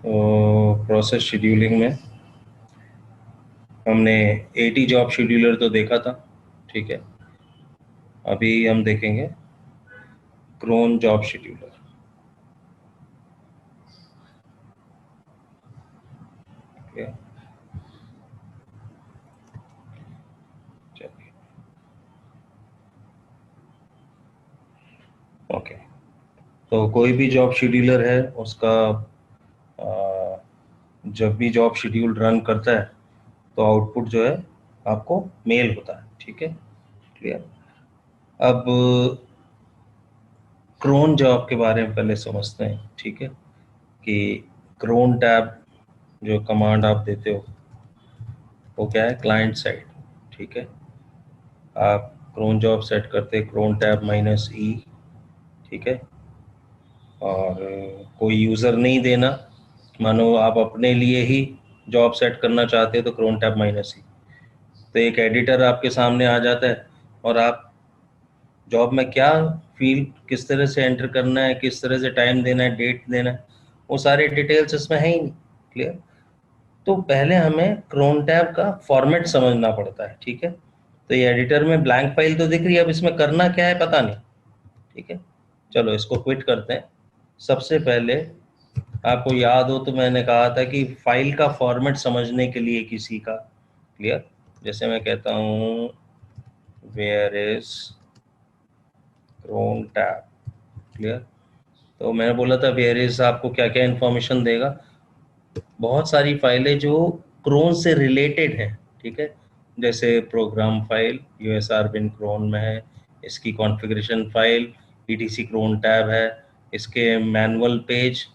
Process scheduling में हमने AT job scheduler तो देखा था, ठीक है। अभी हम देखेंगे क्रोन जॉब शेड्यूलर। चलिए, ओके। तो कोई भी जॉब शेड्यूलर है उसका जब भी जॉब शेड्यूल रन करता है तो आउटपुट जो है आपको मेल होता है, ठीक है, क्लियर। अब क्रोन जॉब के बारे में पहले समझते हैं, ठीक है, कि क्रोन टैब जो कमांड आप देते हो वो क्या है, क्लाइंट साइड, ठीक है। आप क्रोन जॉब सेट करते हैं क्रोन टैब -E, ठीक है। और कोई यूज़र नहीं देना, मानो आप अपने लिए ही जॉब सेट करना चाहते हो तो क्रोन टैब -E। तो एक एडिटर आपके सामने आ जाता है और आप जॉब में क्या फील्ड किस तरह से एंटर करना है, किस तरह से टाइम देना है, डेट देना है, वो सारे डिटेल्स इसमें है ही नहीं, क्लियर। तो पहले हमें क्रोन टैब का फॉर्मेट समझना पड़ता है, ठीक है। तो ये एडिटर में ब्लैंक फाइल तो दिख रही है, अब इसमें करना क्या है पता नहीं, ठीक है। चलो इसको क्विट करते हैं। सबसे पहले आपको याद हो तो मैंने कहा था कि फाइल का फॉर्मेट समझने के लिए किसी का, क्लियर, जैसे मैं कहता हूँ where is crown tab, clear. तो मैंने बोला था वेयर इज आपको क्या क्या इन्फॉर्मेशन देगा, बहुत सारी फाइलें जो क्रोन से रिलेटेड हैं, ठीक है। जैसे program file USR bin cron में है, इसकी configuration file ETC crontab है, इसके मैनुअल पेज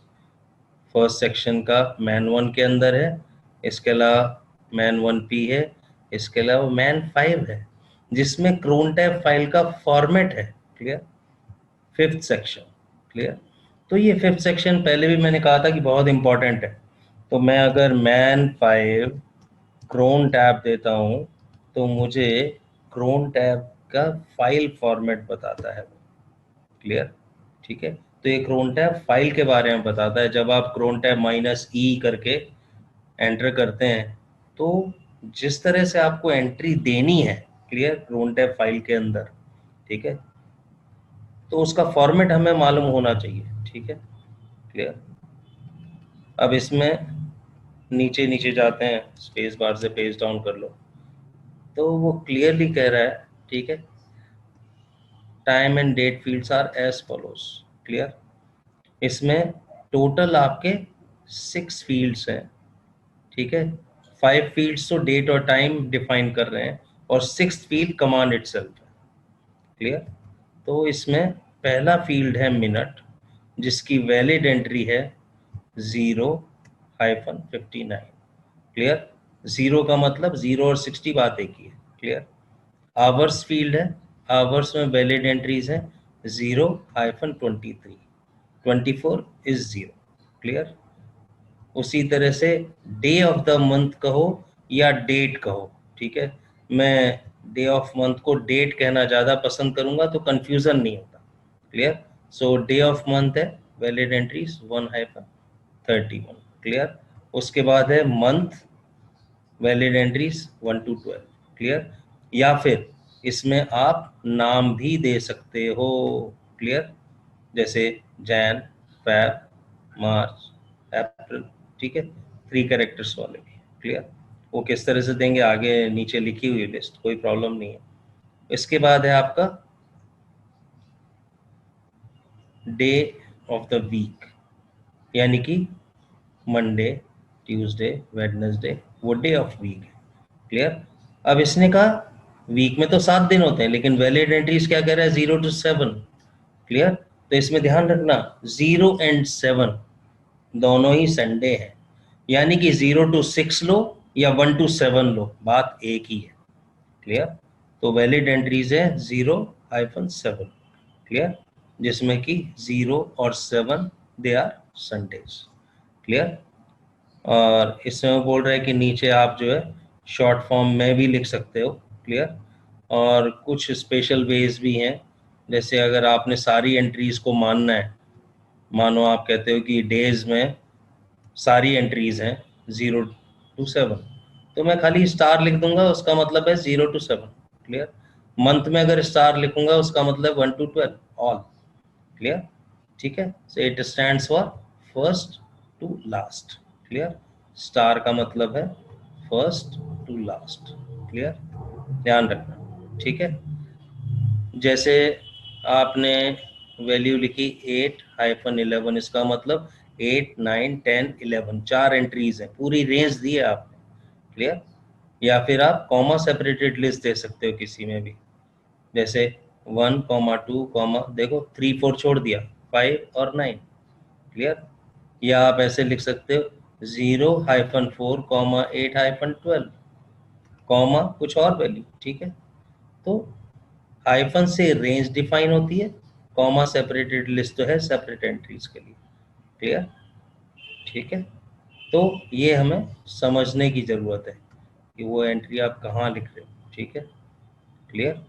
फर्स्ट सेक्शन का मैन 1 के अंदर है, इसके अलावा मैन 1P है, इसके अलावा मैन 5 है जिसमें क्रोन टैब फाइल का फॉर्मेट है, क्लियर। Fifth section, clear. तो ये फिफ्थ सेक्शन पहले भी मैंने कहा था कि बहुत इंपॉर्टेंट है। तो मैं अगर मैन 5 क्रोन टैब देता हूँ तो मुझे क्रोन टैब का फाइल फॉर्मेट बताता है, क्लियर, ठीक है। तो ये क्रोन टैब फाइल के बारे में बताता है। जब आप क्रोन टैब -E करके एंटर करते हैं तो जिस तरह से आपको एंट्री देनी है, क्लियर, क्रोन टैब फाइल के अंदर, ठीक है, तो उसका फॉर्मेट हमें मालूम होना चाहिए, ठीक है, क्लियर। अब इसमें नीचे नीचे जाते हैं, स्पेस बार से पेज डाउन कर लो, तो वो क्लियरली कह रहा है, ठीक है, time and date fields are as follows, clear. इसमें टोटल आपके 6 फील्ड्स हैं, ठीक है। 5 फील्ड्स तो डेट और टाइम डिफाइन कर रहे हैं और 6th फील्ड कमांड इटसेल्फ है, क्लियर। तो इसमें पहला फील्ड है मिनट, जिसकी वैलिड एंट्री है 0-59, क्लियर। 0 का मतलब 0 और 60 बात एक ही है, क्लियर। आवर्स फील्ड है, आवर्स में वैलिड एंट्रीज है 0-23, 24 इज 0, क्लियर। उसी तरह से डे ऑफ द मंथ कहो या डेट कहो, ठीक है। मैं डे ऑफ मंथ को डेट कहना ज़्यादा पसंद करूंगा तो कंफ्यूजन नहीं होता, clear. So day of month है वैलिड एंट्रीज 1-31, क्लियर। उसके बाद है मंथ वैलिड एंट्रीज 1-12, क्लियर। या फिर इसमें आप नाम भी दे सकते हो, क्लियर, जैसे जैन, फेब, मार्च, अप्रैल, ठीक है, 3 कैरेक्टर्स वाले भी, क्लियर। वो किस तरह से देंगे आगे नीचे लिखी हुई लिस्ट, कोई प्रॉब्लम नहीं है। इसके बाद है आपका डे ऑफ द वीक, यानी कि मंडे, ट्यूसडे, वेडनेसडे, वो डे ऑफ वीक है, क्लियर। अब इसने कहा वीक में तो 7 दिन होते हैं, लेकिन वैलिड एंट्रीज क्या कह रहा है 0-7, क्लियर। तो इसमें ध्यान रखना 0 और 7 दोनों ही संडे है, यानी कि 0-6 लो या 1-7 लो, बात एक ही है, क्लियर। तो वैलिड एंट्रीज है 0-7, क्लियर, जिसमें कि 0 और 7 दे आर संडेज, क्लियर। और इसमें वो बोल रहे हैं कि नीचे आप जो है शॉर्ट फॉर्म में भी लिख सकते हो, क्लियर। और कुछ स्पेशल वेज भी हैं, जैसे अगर आपने सारी एंट्रीज को मानना है, मानो आप कहते हो कि डेज में सारी एंट्रीज हैं 0 to 7, तो मैं खाली स्टार लिख दूंगा, उसका मतलब है 0 to 7। क्लियर। मंथ में अगर स्टार लिखूंगा उसका मतलब 1 to 12 ऑल। क्लियर। ठीक है, so it stands for first to last. Clear. Star का मतलब है फर्स्ट टू लास्ट। क्लियर, ध्यान रखना। ठीक है, जैसे आपने वैल्यू लिखी 8-11, इसका मतलब 8, 9, 10, 11, 4 एंट्रीज हैं, पूरी रेंज दी है आपने। क्लियर। या फिर आप कॉमा सेपरेटेड लिस्ट दे सकते हो किसी में भी, जैसे 1, 2, देखो 3, 4 छोड़ दिया, 5 और 9। क्लियर। या आप ऐसे लिख सकते हो 0-4, 8-12, कॉमा कुछ और वैल्यू। ठीक है, तो हाइफन से रेंज डिफाइन होती है, कॉमा सेपरेटेड लिस्ट जो है सेपरेट एंट्रीज के लिए। क्लियर। ठीक है, तो ये हमें समझने की जरूरत है कि वो एंट्री आप कहाँ लिख रहे हो। ठीक है, क्लियर।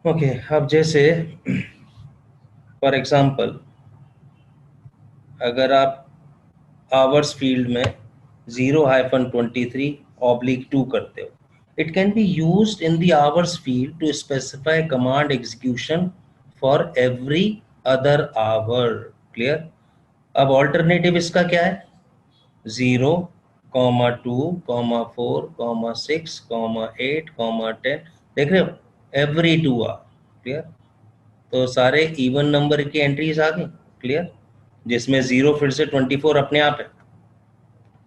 ओके, अब जैसे फॉर एग्जांपल अगर आप आवर्स फील्ड में 0-23/2 करते हो, it can be used in the hours field to specify command execution for every other hour। Clear. अब ऑल्टरनेटिव इसका क्या है, 0, 2, 4, 6, 8, 10, देख रहे हो, एवरी 2 आवर। क्लियर, तो सारे इवन नंबर की एंट्रीज आ गई। क्लियर, जिसमें 0 फिर से 24 अपने आप है।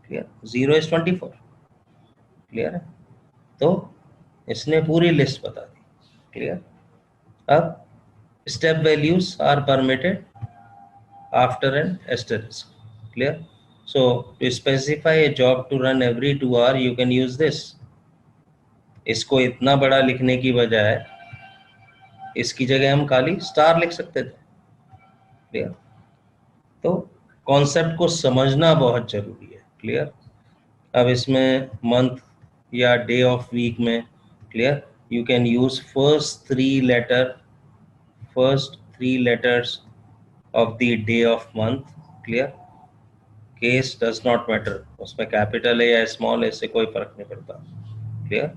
Clear, 0 is 24। क्लियर है, तो इसने पूरी लिस्ट बता दी। क्लियर। अब step values are permitted after an asterisk। Clear, so to specify a job to run every 2 hour you can use this। इसको इतना बड़ा लिखने की बजाय इसकी जगह हम खाली स्टार लिख सकते थे। क्लियर, तो कॉन्सेप्ट को समझना बहुत जरूरी है। क्लियर। अब इसमें मंथ या डे ऑफ वीक में, clear, you can use first 3 letters of the day of month। Clear, case does not matter, उसमें कैपिटल है या स्मॉल है इससे कोई फर्क नहीं पड़ता। क्लियर,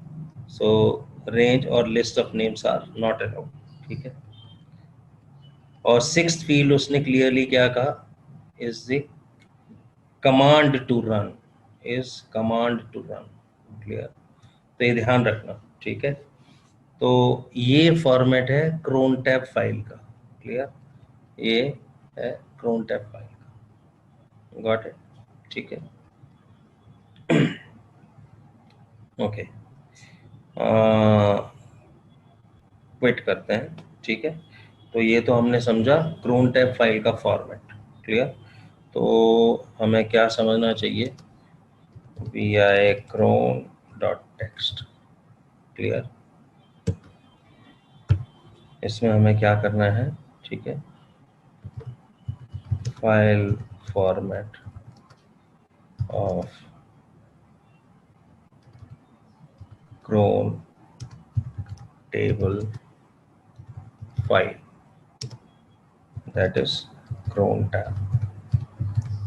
सो रेंज और list of names are not allowed. ठीक है, और सिक्स्थ फील्ड उसने क्लियरली क्या कहा, is the command to run, is command to run. Clear, तो ये ध्यान रखना। ठीक है, तो ये फॉर्मेट है क्रोन टैब फाइल का। क्लियर, ये है क्रोन टैब फाइल का। Got it. ठीक है, ओके, क्विट करते हैं। ठीक है, तो ये तो हमने समझा क्रोन टैब फाइल का फॉर्मेट। क्लियर, तो हमें क्या समझना चाहिए, vi cron dot text. Clear, इसमें हमें क्या करना है, ठीक है, file format of cron table file, that is cron tab.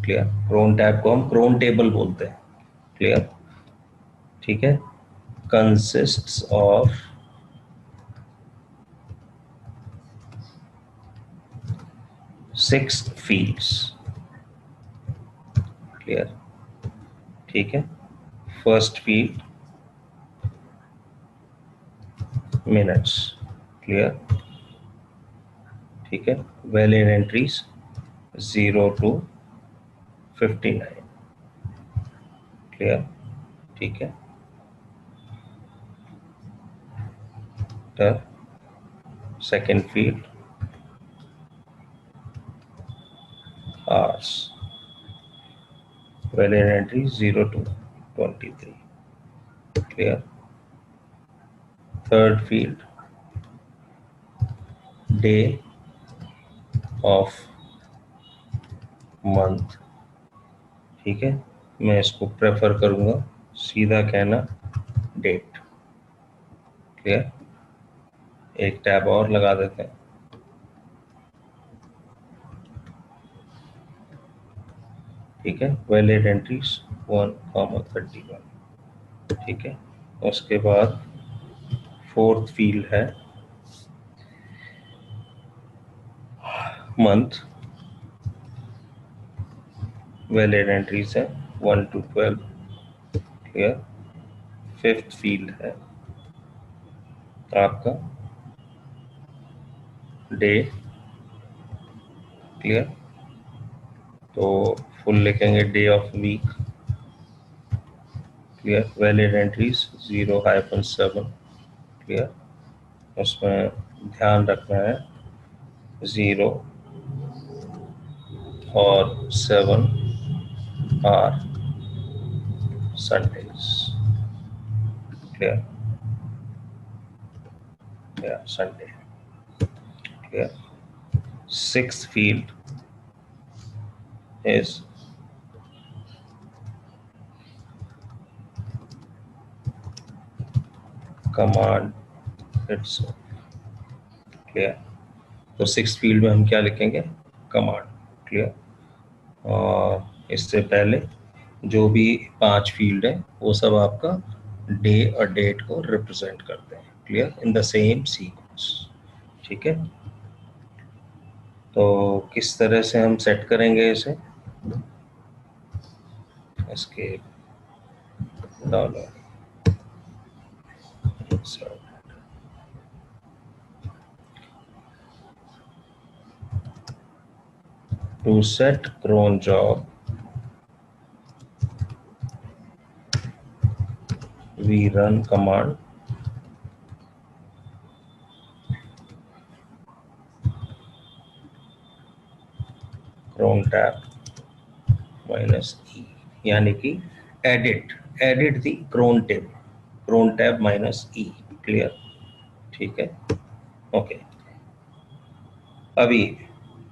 Clear, cron tab को हम cron टेबल बोलते हैं। क्लियर, ठीक है, consists of 6 fields। क्लियर, ठीक है, फर्स्ट फील्ड मिनट्स। क्लियर, ठीक है, वैलिड एंट्रीज 0 to 59। क्लियर, ठीक है, second field hours, valid entry 0 to 23। Clear, third field day of month. ठीक है, मैं इसको प्रेफर करूंगा सीधा कहना डेट। क्लियर, एक टैब और लगा देते हैं। ठीक है, वैलिड एंट्रीज 1,31, ठीक है। उसके बाद फोर्थ फील्ड है मंथ, वैलिड एंट्रीज है 1 to 12, क्लियर। फिफ्थ फील्ड है आपका डे, क्लियर। तो फुल लिखेंगे day of week, clear. Valid entries 0-7, clear. उसमें ध्यान रखना है 0 और 7 आर संडेज, क्लियर, या Sunday, clear. Sixth field is command itself, clear. तो सिक्स फील्ड में हम क्या लिखेंगे, कमांड, क्लियर। और इससे पहले जो भी 5 फील्ड है वो सब आपका डे और डेट को रिप्रेजेंट करते हैं, clear, in the same sequence, ठीक है। तो किस तरह से हम सेट करेंगे इसे, इसके dollar to set cron job we run command cron tab -e, यानी कि edit the cron tab -e, clear, ठीक है, ओके। अभी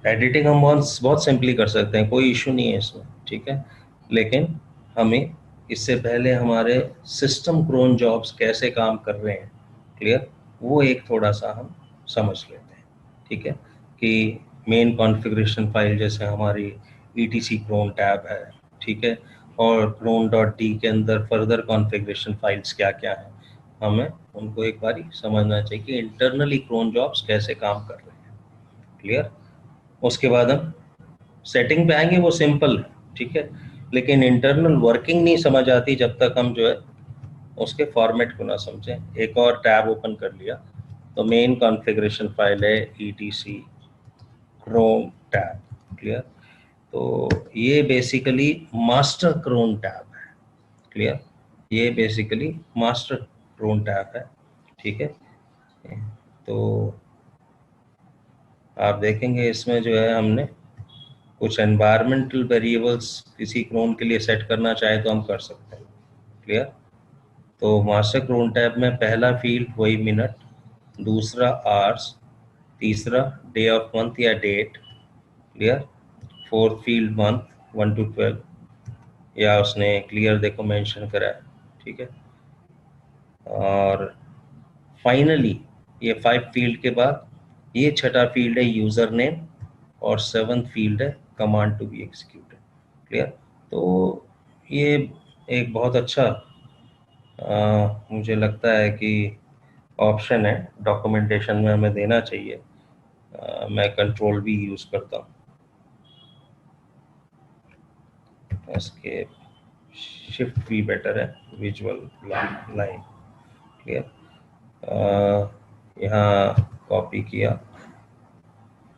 एडिटिंग हम बहुत सिंपली कर सकते हैं, कोई इशू नहीं है इसमें, ठीक है। लेकिन हमें इससे पहले हमारे सिस्टम क्रोन जॉब्स कैसे काम कर रहे हैं, क्लियर, वो एक थोड़ा सा हम समझ लेते हैं, ठीक है। कि मेन कॉन्फ़िगरेशन फाइल जैसे हमारी etc क्रोन टैब है, ठीक है, और cron.d के अंदर फर्दर कॉन्फ़िगरेशन फाइल्स क्या क्या है, हमें उनको एक बारी समझना चाहिए कि इंटरनली क्रोन जॉब्स कैसे काम कर रहे हैं, क्लियर। उसके बाद हम सेटिंग पे आएंगे, वो सिंपल है, ठीक है। लेकिन इंटरनल वर्किंग नहीं समझ आती जब तक हम जो है उसके फॉर्मेट को ना समझें। एक और टैब ओपन कर लिया तो मेन कॉन्फ़िगरेशन फाइल है etc क्रोन टैब, क्लियर। तो ये बेसिकली मास्टर क्रोन टैब है, क्लियर। ये बेसिकली मास्टर क्रोन टैब है, ठीक है। तो आप देखेंगे इसमें जो है हमने कुछ एनवायरमेंटल वेरिएबल्स किसी क्रोन के लिए सेट करना चाहे तो हम कर सकते हैं, क्लियर। तो मास्टर क्रोन टैब में पहला फील्ड वही मिनट, दूसरा आवर्स, तीसरा डे ऑफ मंथ या date, clear. Fourth field month 1 to 12, या उसने क्लियर देखो मेंशन करा है, ठीक है। और फाइनली ये 5 फील्ड के बाद ये छठा फील्ड है यूज़र नेम, और सेवंथ फील्ड है command to be executed, clear. तो ये एक बहुत अच्छा मुझे लगता है कि ऑप्शन है, डॉक्यूमेंटेशन में हमें देना चाहिए। मैं कंट्रोल भी यूज़ करता हूँ, इसके शिफ्ट भी बेटर है, विजुअल लाइन, क्लियर। यहाँ कॉपी किया,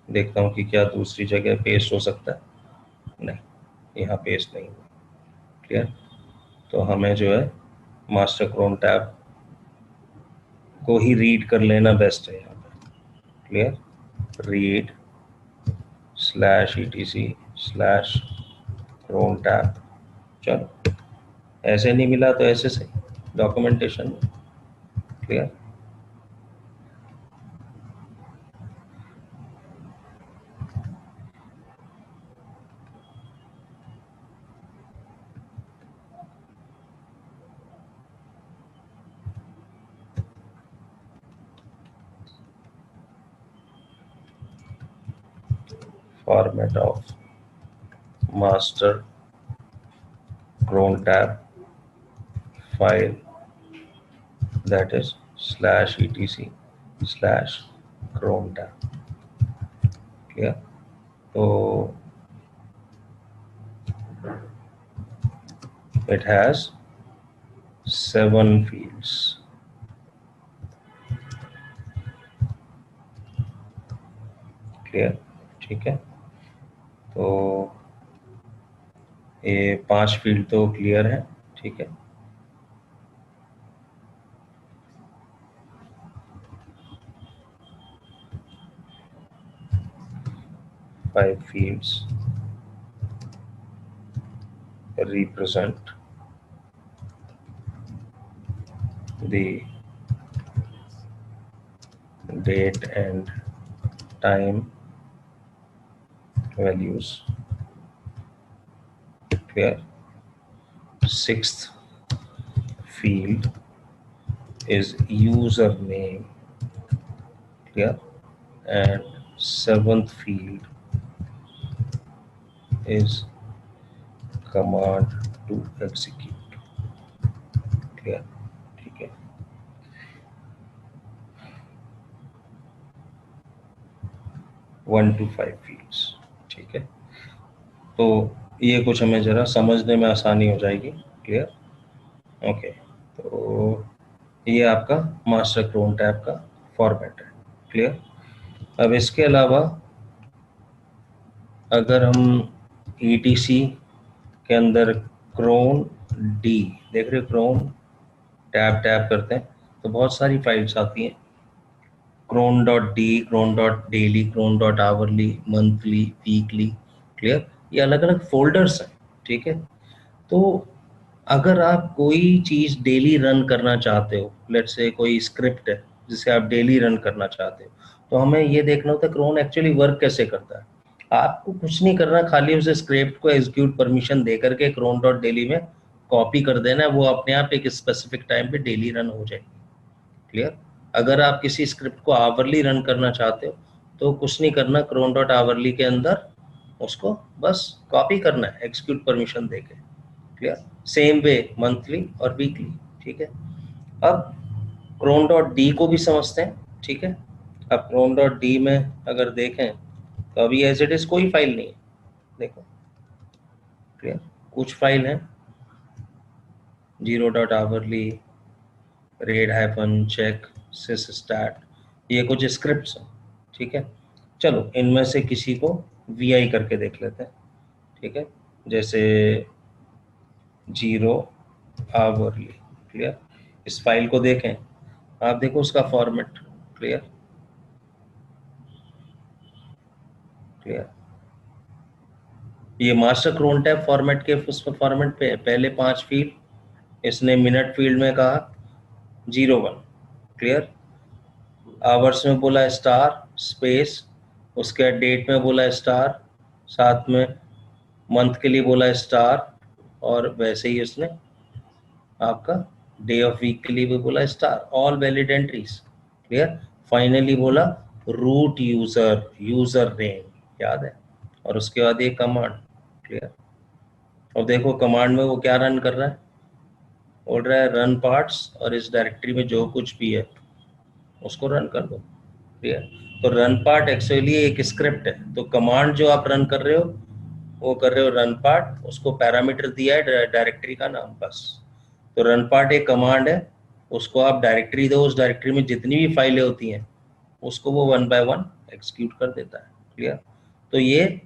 देखता हूँ कि क्या दूसरी जगह पेस्ट हो सकता है, नहीं, यहाँ पेस्ट नहीं हुआ, क्लियर। तो हमें जो है मास्टर क्रोन टैब को ही रीड कर लेना बेस्ट है यहाँ पे, क्लियर। रीड /etc/क्रोन टैब, चलो ऐसे नहीं मिला तो ऐसे सही, डॉक्यूमेंटेशन में, clear. Format of master cron tab file that is /etc/cron tab. Clear? So it has 7 fields. Clear? ठीक है, तो ये 5 फील्ड तो क्लियर है, ठीक है। Five fields represent the date and time values. Clear? Sixth field is username. Clear? And seventh field is command to execute. Clear? ठीक है, वन टू फाइव फील्ड्स, ठीक है। तो ये कुछ हमें जरा समझने में आसानी हो जाएगी। क्लियर? ओके, तो ये आपका मास्टर क्रोन टैब का फॉर्मेट है। क्लियर? अब इसके अलावा अगर हम ETC के अंदर क्रोन डी देख रहे हो, क्रोन टैब करते हैं तो बहुत सारी फाइल्स आती हैं, cron.d, cron.daily, cron.hourly, monthly, weekly. Clear? ये अलग अलग फोल्डर्स हैं, ठीक है। तो अगर आप कोई चीज़ डेली रन करना चाहते हो, लेट्स से कोई स्क्रिप्ट है जिसे आप डेली रन करना चाहते हो, तो हमें ये देखना होता है क्रोन एक्चुअली वर्क कैसे करता है। आपको कुछ नहीं करना, खाली उसे स्क्रिप्ट को एग्जीक्यूट परमिशन दे करके cron.daily में कॉपी कर देना है, वो अपने आप एक स्पेसिफिक टाइम पे डेली रन हो जाएगी। क्लियर? अगर आप किसी स्क्रिप्ट को आवरली रन करना चाहते हो तो कुछ नहीं करना, cron.hourly के अंदर उसको बस कॉपी करना है एग्जीक्यूट परमिशन देके। क्लियर? सेम वे मंथली और वीकली, ठीक है। अब cron.d को भी समझते हैं, ठीक है। अब cron.d में अगर देखें तो अभी एज इट इज कोई फाइल नहीं है, देखो। क्लियर? कुछ फाइल है 0.hourly, read-check, sysstat, ये कुछ स्क्रिप्ट्स हैं, ठीक है। चलो इनमें से किसी को VI करके देख लेते हैं, ठीक है। जैसे 0 hourly। क्लियर? इस फाइल को देखें, आप देखो उसका फॉर्मेट। क्लियर? क्लियर? ये मास्टर क्रोन टैब फॉर्मेट के फॉर्मेट पे है। पहले 5 फील्ड इसने मिनट फील्ड में कहा 01। क्लियर? आवर्स में बोला स्टार स्पेस, उसके डेट में बोला स्टार, साथ में मंथ के लिए बोला स्टार, और वैसे ही उसने आपका डे ऑफ वीक के लिए भी बोला star, all valid entries. Clear? Finally बोला रूट यूजर नेम, याद है, और उसके बाद ये कमांड। क्लियर? और देखो कमांड में वो क्या रन कर रहा है, बोल रहा है रन पार्ट्स, और इस डायरेक्टरी में जो कुछ भी है उसको रन कर दो। क्लियर? तो रन पार्ट एक्चुअली एक स्क्रिप्ट है, तो कमांड जो आप रन कर रहे हो वो कर रहे हो रन पार्ट, उसको पैरामीटर दिया है डायरेक्टरी का नाम बस। तो रन पार्ट एक कमांड है, उसको आप डायरेक्टरी दो, उस डायरेक्टरी में जितनी भी फाइलें होती हैं उसको वो 1 by 1 एग्जीक्यूट कर देता है। क्लियर? तो ये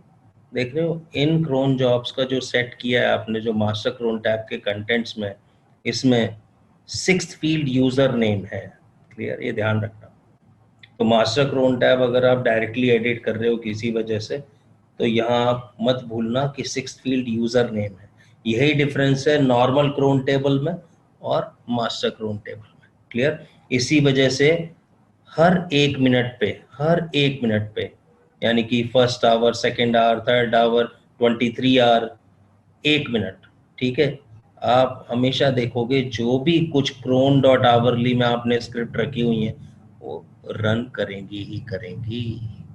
देख रहे हो इन क्रोन जॉब्स का जो सेट किया है आपने, जो मास्टर क्रोन टैब के कंटेंट्स में, इसमें 6th फील्ड यूजर नेम है। क्लियर? ये ध्यान रखना। तो मास्टर क्रोन टैब अगर आप डायरेक्टली एडिट कर रहे हो किसी वजह से, तो यहाँ आप मत भूलना कि 6th फील्ड यूजर नेम है। यही डिफरेंस है नॉर्मल क्रोन टेबल में और मास्टर क्रोन टेबल में। क्लियर? इसी वजह से हर एक मिनट पे यानी कि first hour, second hour, third hour, 23 hour, 1 minute, ठीक है, आप हमेशा देखोगे जो भी कुछ cron.hourly में आपने स्क्रिप्ट रखी हुई है वो रन करेंगी ही करेंगी।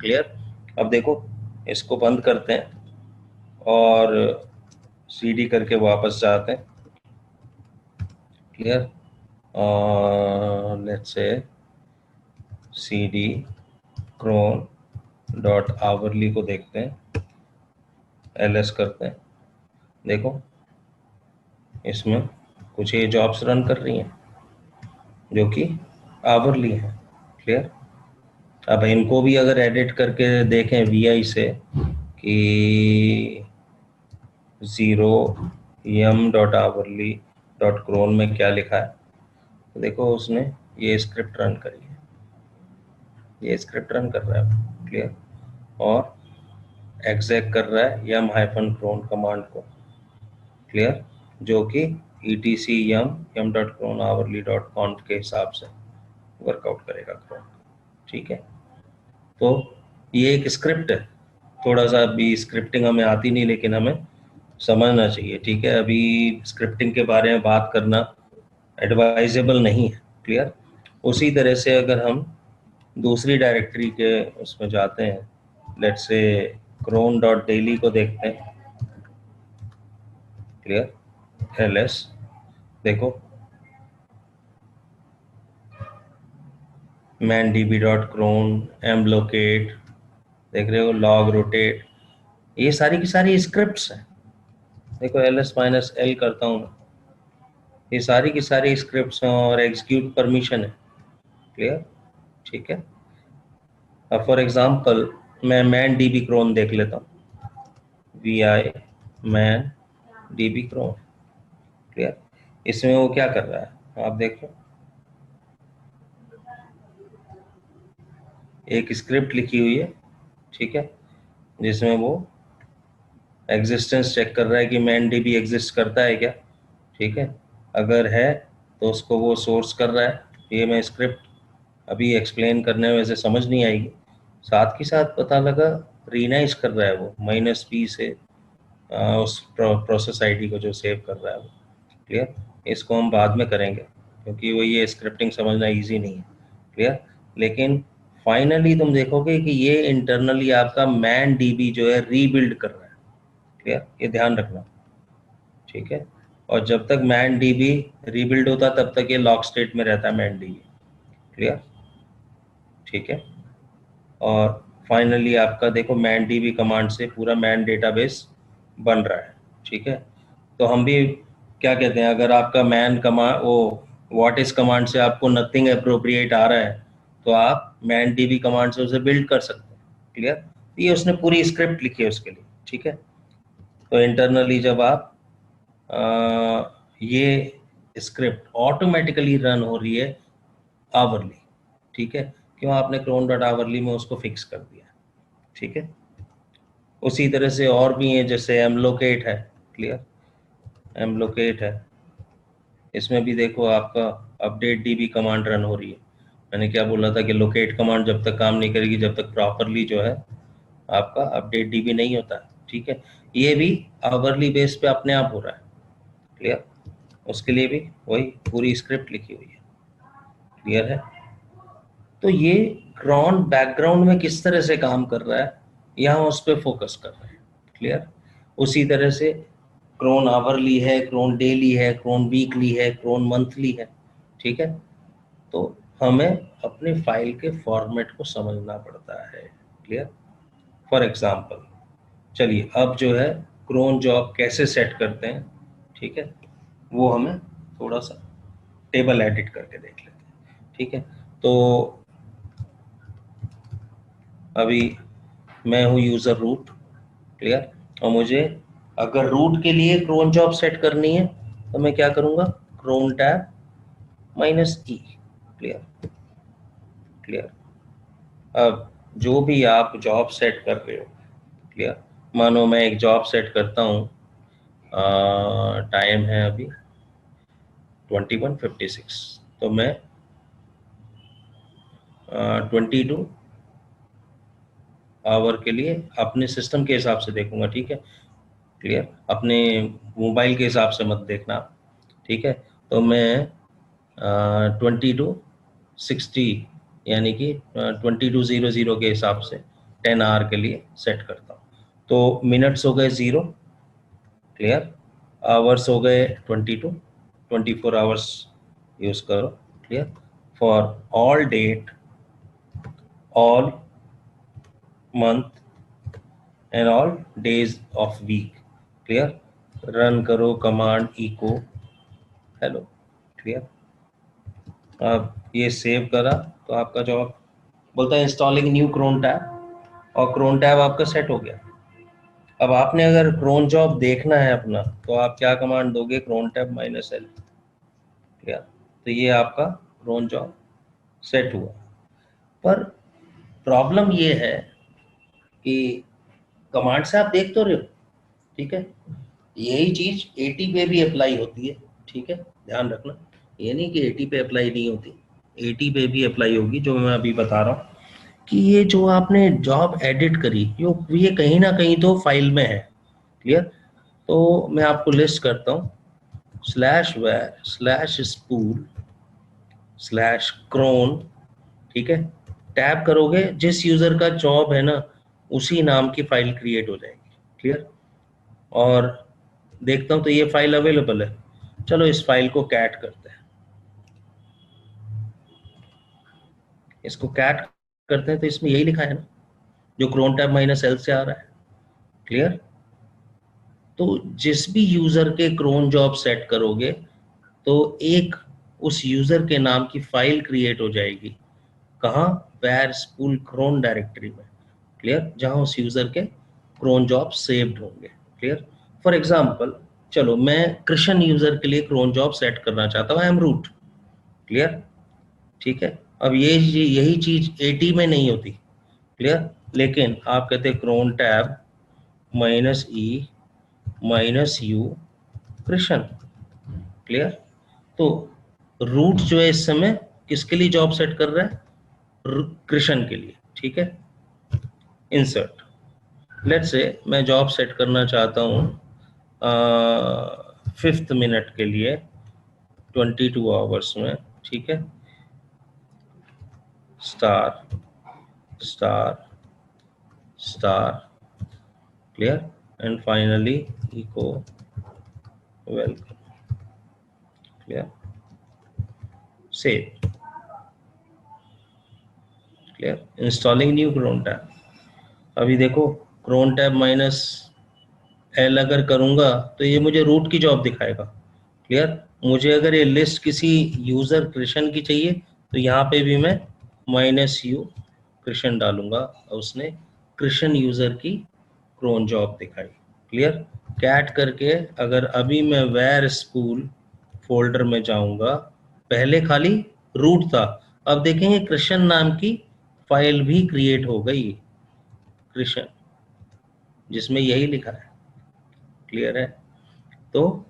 क्लियर? अब देखो इसको बंद करते हैं और CD करके वापस जाते हैं, clear. Let's say CD cron dot hourly को देखते हैं, LS करते हैं। देखो इसमें कुछ ये जॉब्स रन कर रही हैं जो कि आवरली है, क्लियर। अब इनको भी अगर एडिट करके देखें VI से कि 0 yum.hourly.cron में क्या लिखा है, तो देखो उसने ये स्क्रिप्ट रन करी है, ये स्क्रिप्ट रन कर रहा है, क्लियर। और एग्जैक कर रहा है yum-cron कमांड को, क्लियर, जो कि etc yum.cron-hourly.conf के हिसाब से वर्कआउट करेगा cron, ठीक है। तो ये एक स्क्रिप्ट है, थोड़ा सा अभी स्क्रिप्टिंग हमें आती नहीं लेकिन हमें समझना चाहिए, ठीक है। अभी स्क्रिप्टिंग के बारे में बात करना एडवाइजेबल नहीं है, क्लियर। उसी तरह से अगर हम दूसरी डायरेक्टरी के उसमें जाते हैं, लेट्स से cron.daily को देखते हैं, क्लियर, LS। देखो man-db.cron, mlocate, देख रहे हो, log rotate, ये सारी की सारी स्क्रिप्ट्स हैं। देखो ls-l करता हूँ, ये सारी की सारी स्क्रिप्ट्स हैं और एग्जीक्यूट परमिशन है, क्लियर, ठीक है। अब फॉर एग्जांपल मैं man-db cron देख लेता हूँ, vi man-db cron, क्लियर। इसमें वो क्या कर रहा है आप देखो, एक स्क्रिप्ट लिखी हुई है, ठीक है, जिसमें वो एग्जिस्टेंस चेक कर रहा है कि man-db एग्जिस्ट करता है क्या, ठीक है। अगर है तो उसको वो सोर्स कर रहा है। ये मैं स्क्रिप्ट अभी एक्सप्लेन करने में वैसे समझ नहीं आएगी, साथ ही साथ पता लगा रीनाइज कर रहा है वो -p से उस प्रोसेस आईडी को जो सेव कर रहा है वो, क्लियर। इसको हम बाद में करेंगे क्योंकि वो ये स्क्रिप्टिंग समझना इजी नहीं है, क्लियर। लेकिन फाइनली तुम देखोगे कि ये इंटरनली आपका man-db जो है रीबिल्ड कर रहा है, क्लियर, ये ध्यान रखना, ठीक है। और जब तक man-db रीबिल्ड होता तब तक ये लॉक स्टेट में रहता है man-db, क्लियर, ठीक है। और फाइनली आपका देखो man-db कमांड से पूरा मैन डेटाबेस बन रहा है, ठीक है। तो हम भी क्या कहते हैं, अगर आपका मैन कमांड वो व्हाट इज कमांड से आपको नथिंग अप्रोप्रिएट आ रहा है तो आप man-db कमांड से उसे बिल्ड कर सकते हैं, क्लियर। ये उसने पूरी स्क्रिप्ट लिखी है उसके लिए, ठीक है। तो इंटरनली जब आप ये स्क्रिप्ट ऑटोमेटिकली रन हो रही है आवरली, ठीक है, क्यों, आपने cron.hourly में उसको फिक्स कर दिया, ठीक है। उसी तरह से और भी है, जैसे mlocate है, क्लियर, mlocate है, इसमें भी देखो आपका अपडेट db कमांड रन हो रही है। मैंने क्या बोला था कि लोकेट कमांड जब तक काम नहीं करेगी जब तक प्रॉपरली जो है आपका अपडेट db नहीं होता, ठीक है। ये भी आवरली बेस पे अपने आप हो रहा है, क्लियर। उसके लिए भी वही पूरी स्क्रिप्ट लिखी हुई है, क्लियर है। तो ये cron बैकग्राउंड में किस तरह से काम कर रहा है यहाँ उस पर फोकस कर रहे हैं, क्लियर। उसी तरह से cron आवरली है, cron डेली है, cron वीकली है, cron मंथली है, ठीक है। तो हमें अपने फाइल के फॉर्मेट को समझना पड़ता है, क्लियर। फॉर एग्जांपल चलिए अब जो है cron जॉब कैसे सेट करते हैं, ठीक है, वो हमें थोड़ा सा टेबल एडिट करके देख लेते हैं, ठीक है। तो अभी मैं हूँ यूज़र रूट, क्लियर, और मुझे अगर रूट के लिए cron जॉब सेट करनी है तो मैं क्या करूँगा, cron tab -e, clear, clear. अब जो भी आप जॉब सेट कर रहे हो, क्लियर, मानो मैं एक जॉब सेट करता हूँ, टाइम है अभी 21:56, तो मैं 22 आवर के लिए अपने सिस्टम के हिसाब से देखूंगा, ठीक है, क्लियर, अपने मोबाइल के हिसाब से मत देखना, ठीक है। तो मैं 22:60 यानी कि 22:00 के हिसाब से 10 आवर के लिए सेट करता हूँ। तो मिनट्स हो गए 0, क्लियर, आवर्स हो गए 22, 24 आवर्स यूज करो, clear. For all date, all month and all days of week, clear. Run करो कमांड इको हेलो, क्लियर। अब ये सेव करा तो आपका जॉब बोलता है इंस्टॉलिंग न्यू क्रोन टैब, और क्रोन टैब आपका सेट हो गया। अब आपने अगर क्रोन जॉब देखना है अपना, तो आप क्या कमांड दोगे, क्रोन टैब -L, क्लियर। तो ये आपका क्रोन जॉब सेट हुआ। पर प्रॉब्लम ये है कि कमांड से आप देख तो रहे हो, ठीक है, यही चीज 80 पे भी अप्लाई होती है, ठीक है, ध्यान रखना। ये नहीं कि 80 पे अप्लाई नहीं होती, 80 पे भी अप्लाई होगी, जो मैं अभी बता रहा हूँ कि ये जो आपने जॉब एडिट करी, ये कहीं ना कहीं तो फाइल में है, क्लियर। तो मैं आपको लिस्ट करता हूँ, /var/spool/cron, ठीक है। टैब करोगे, जिस यूजर का जॉब है ना, उसी नाम की फाइल क्रिएट हो जाएगी, क्लियर। और देखता हूँ तो ये फाइल अवेलेबल है। चलो इस फाइल को कैट करते हैं, इसको कैट करते हैं, तो इसमें यही लिखा है ना, जो क्रोन टैब -L से आ रहा है, क्लियर। तो जिस भी यूजर के क्रोन जॉब सेट करोगे, तो एक उस यूजर के नाम की फाइल क्रिएट हो जाएगी, कहाँ, वैर स्पूल क्रोन डायरेक्टरी में, क्लियर, जहां उस यूजर के क्रोन जॉब सेव्ड होंगे, क्लियर। फॉर एग्जांपल, चलो मैं कृष्ण यूजर के लिए क्रोन जॉब सेट करना चाहता हूँ, आई एम रूट, क्लियर, ठीक है। अब यही चीज 80 में नहीं होती, क्लियर। लेकिन आप कहते हैं crontab -E-U Krishna, clear. तो रूट जो है इस समय किसके लिए जॉब सेट कर रहा है, कृष्ण के लिए, ठीक है। इंसर्ट, लेट्स से मैं जॉब सेट करना चाहता हूँ 5th मिनट के लिए 22 आवर्स में, ठीक है। Star star star, clear, and finally echo welcome, clear, save, clear. Installing new crontab. अभी देखो, क्रोन टैब -L अगर करूंगा तो ये मुझे रूट की जॉब दिखाएगा, क्लियर। मुझे अगर ये लिस्ट किसी यूजर कृष्ण की चाहिए, तो यहाँ पे भी मैं -U कृष्ण डालूंगा, और उसने कृष्ण यूजर की क्रोन जॉब दिखाई, क्लियर। कैट करके अगर अभी मैं वेर स्पूल फोल्डर में जाऊंगा, पहले खाली रूट था, अब देखेंगे कृष्ण नाम की फाइल भी क्रिएट हो गई, कृष्ण, जिसमें यही लिखा है, क्लियर है। तो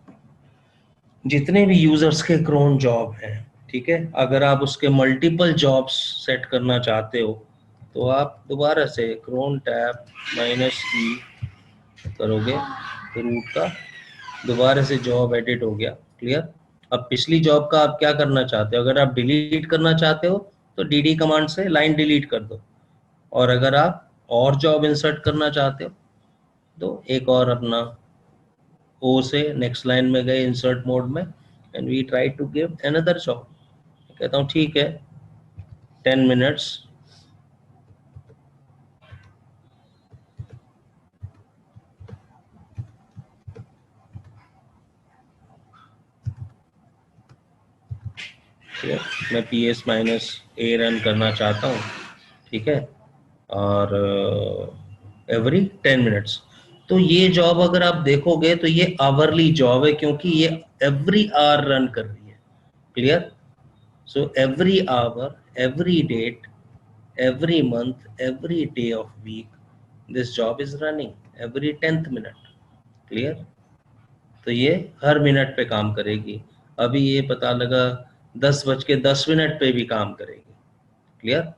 जितने भी यूजर्स के क्रोन जॉब हैं, ठीक है, अगर आप उसके मल्टीपल जॉब्स सेट करना चाहते हो, तो आप दोबारा से क्रोन टैब -E करोगे, तो रूट का दोबारा से जॉब एडिट हो गया, क्लियर। अब पिछली जॉब का आप क्या करना चाहते हो, अगर आप डिलीट करना चाहते हो तो dd कमांड से लाइन डिलीट कर दो, और अगर आप और जॉब इंसर्ट करना चाहते हो, तो एक और अपना ओ से नेक्स्ट लाइन में गए इंसर्ट मोड में, and we try to give another job. कहता हूँ ठीक है, 10 मिनट्स, ठीक है, मैं PS-A रन करना चाहता हूँ, ठीक है, और एवरी 10 मिनट्स। तो ये जॉब अगर आप देखोगे तो ये आवरली जॉब है, क्योंकि ये एवरी आवर रन कर रही है, clear. So every hour, every date, every month, every day of week, this job is running every 10th minute, clear। तो ये हर मिनट पे काम करेगी। अभी ये पता लगा 10:10 पे भी काम करेगी, क्लियर,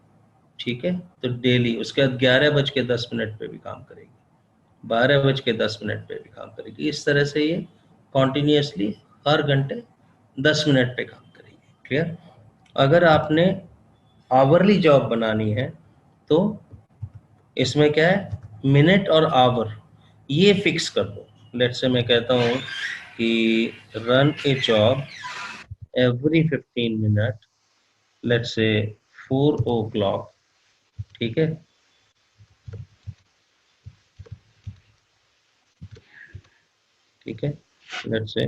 ठीक है। तो डेली उसके बाद 11:10 पे भी काम करेगी, 12:10 पे भी काम करेगी, इस तरह से ये कॉन्टिन्यूसली हर घंटे 10 मिनट पे काम करेगी, क्लियर। अगर आपने आवरली जॉब बनानी है, तो इसमें क्या है, मिनट और आवर ये फिक्स कर दो। लेट्स से मैं कहता हूँ कि run a job every 15 minute, let's say 4 o'clock, ठीक है, ठीक है, लेट्स से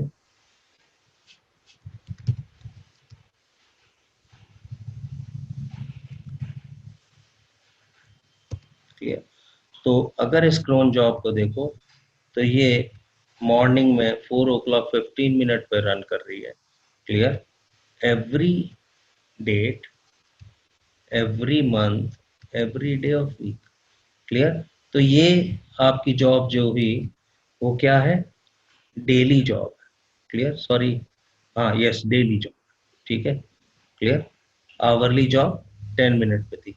क्लियर। तो अगर इस क्रोन जॉब को देखो तो ये मॉर्निंग में 4 o'clock 15 मिनट पे रन कर रही है, clear, every date, every month, every day of week, clear. तो ये आपकी जॉब जो हुई वो क्या है, डेली जॉब, क्लियर, सॉरी, हाँ यस डेली जॉब, ठीक है, क्लियर। आवरली जॉब 10 मिनट पे थी,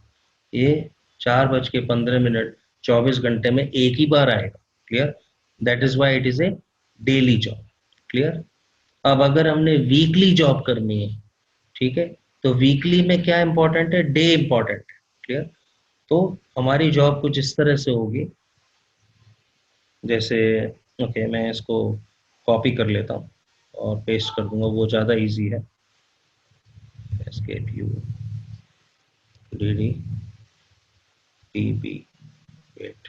ये 4:15 24 घंटे में एक ही बार आएगा, clear, that is why it is a daily job, clear. अब अगर हमने वीकली जॉब करनी है, ठीक है, तो वीकली में क्या इंपॉर्टेंट है, डे इंपॉर्टेंट है, क्लियर। तो हमारी जॉब कुछ इस तरह से होगी, जैसे ओके मैं इसको कॉपी कर लेता हूँ और पेस्ट कर दूंगा, वो ज़्यादा इजी है। Escape U D D T B wait,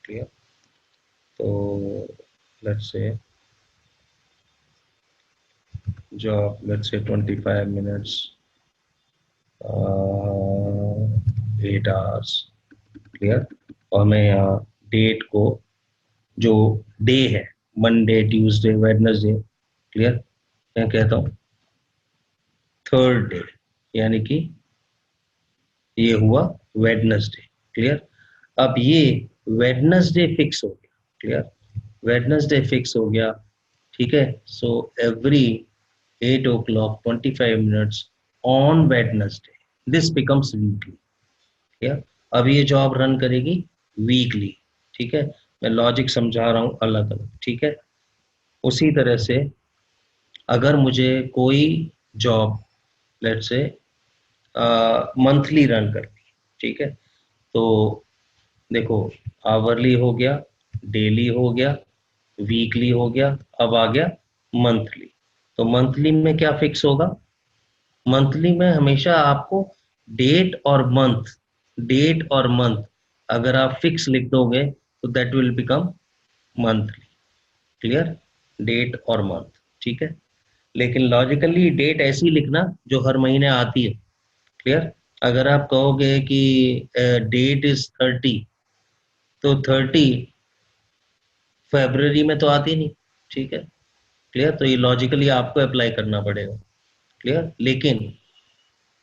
clear. तो let's say job let's say 25 minutes, 8 hours, clear. और मैं यहाँ डेट को, जो डे है, मंडे ट्यूसडे वेडनेसडे, क्लियर, मैं कहता हूँ थर्ड डे, यानी कि ये हुआ वेडनेसडे, क्लियर। अब ये वेडनेसडे फिक्स हो गया, क्लियर, वेडनेसडे फिक्स हो गया, ठीक है। So every 8 o'clock 25 minutes on Wednesday, this becomes weekly, clear. अब ये जॉब रन करेगी वीकली, ठीक है, मैं लॉजिक समझा रहा हूँ अलग अलग, ठीक है। उसी तरह से अगर मुझे कोई जॉब लेट्स से मंथली रन करनी है, ठीक है, तो देखो आवरली हो गया, डेली हो गया, वीकली हो गया, अब आ गया मंथली। तो मंथली में क्या फिक्स होगा, मंथली में हमेशा आपको डेट और मंथ अगर आप फिक्स लिख दोगे तो that will become monthly, clear, date और मंथ, ठीक है। लेकिन लॉजिकली डेट ऐसी लिखना जो हर महीने आती है, क्लियर। अगर आप कहोगे कि डेट इज 30, तो 30 फरवरी में तो आती नहीं, ठीक है, क्लियर। तो ये लॉजिकली आपको अप्लाई करना पड़ेगा, क्लियर। लेकिन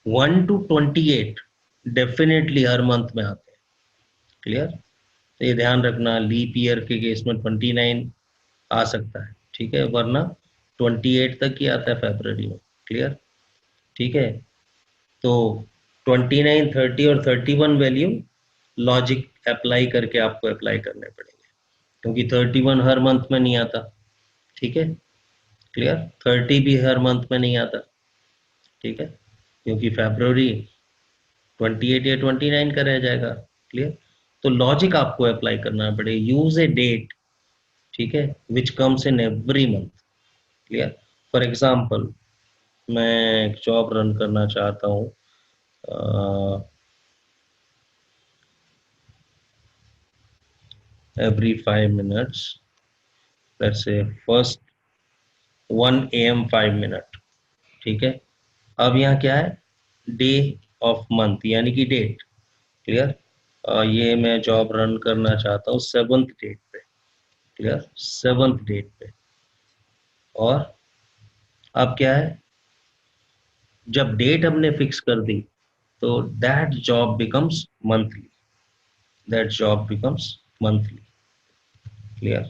1 to 28 डेफिनेटली हर मंथ में आते हैं, क्लियर। तो ये ध्यान रखना, लीप ईयर के केस में 29 आ सकता है, ठीक है, वरना 28 तक ही आता है फरवरी में, क्लियर, ठीक है। तो 29 30 और 31 वैल्यू लॉजिक अप्लाई करके आपको अप्लाई करने पड़ेंगे, क्योंकि 31 हर मंथ में नहीं आता, ठीक है, क्लियर। 30 भी हर मंथ में नहीं आता, ठीक है, क्योंकि फरवरी 28 या 29 का रह जाएगा, क्लियर। तो लॉजिक आपको अप्लाई करना पड़ेगा, यूज ए डेट, ठीक है, which comes in every month, clear. For example मैं एक जॉब रन करना चाहता हूँ, every 5 minutes, let's say first 1 AM 5 minute, ठीक है। अब यहाँ क्या है, डे ऑफ मंथ यानी कि डेट, क्लियर। ये मैं जॉब रन करना चाहता हूँ 7th डेट पे, क्लियर, 7th डेट पे। और अब क्या है, जब डेट हमने फिक्स कर दी तो that job becomes monthly, that job becomes monthly, clear.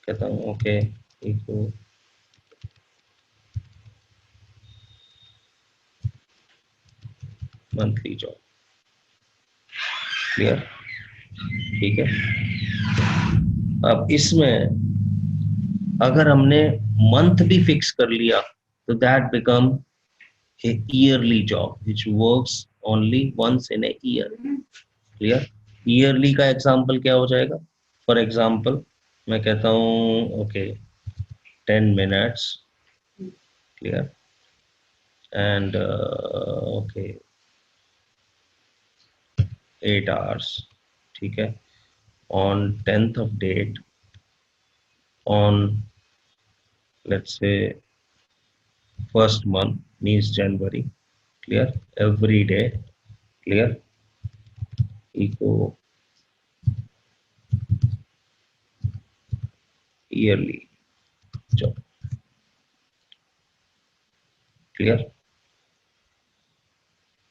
कहता हूँ okay equal monthly job, clear, ठीक है। अब इसमें अगर हमने मंथ भी फिक्स कर लिया तो that become a yearly job which works only once in a year, clear. Yearly का एग्जांपल क्या हो जाएगा, फॉर एग्जांपल मैं कहता हूँ okay 10 minutes, clear, and okay 8 hours, ठीक है, on 10th of date, on let's say first month means January, clear, every day, clear, eco yearly job, clear.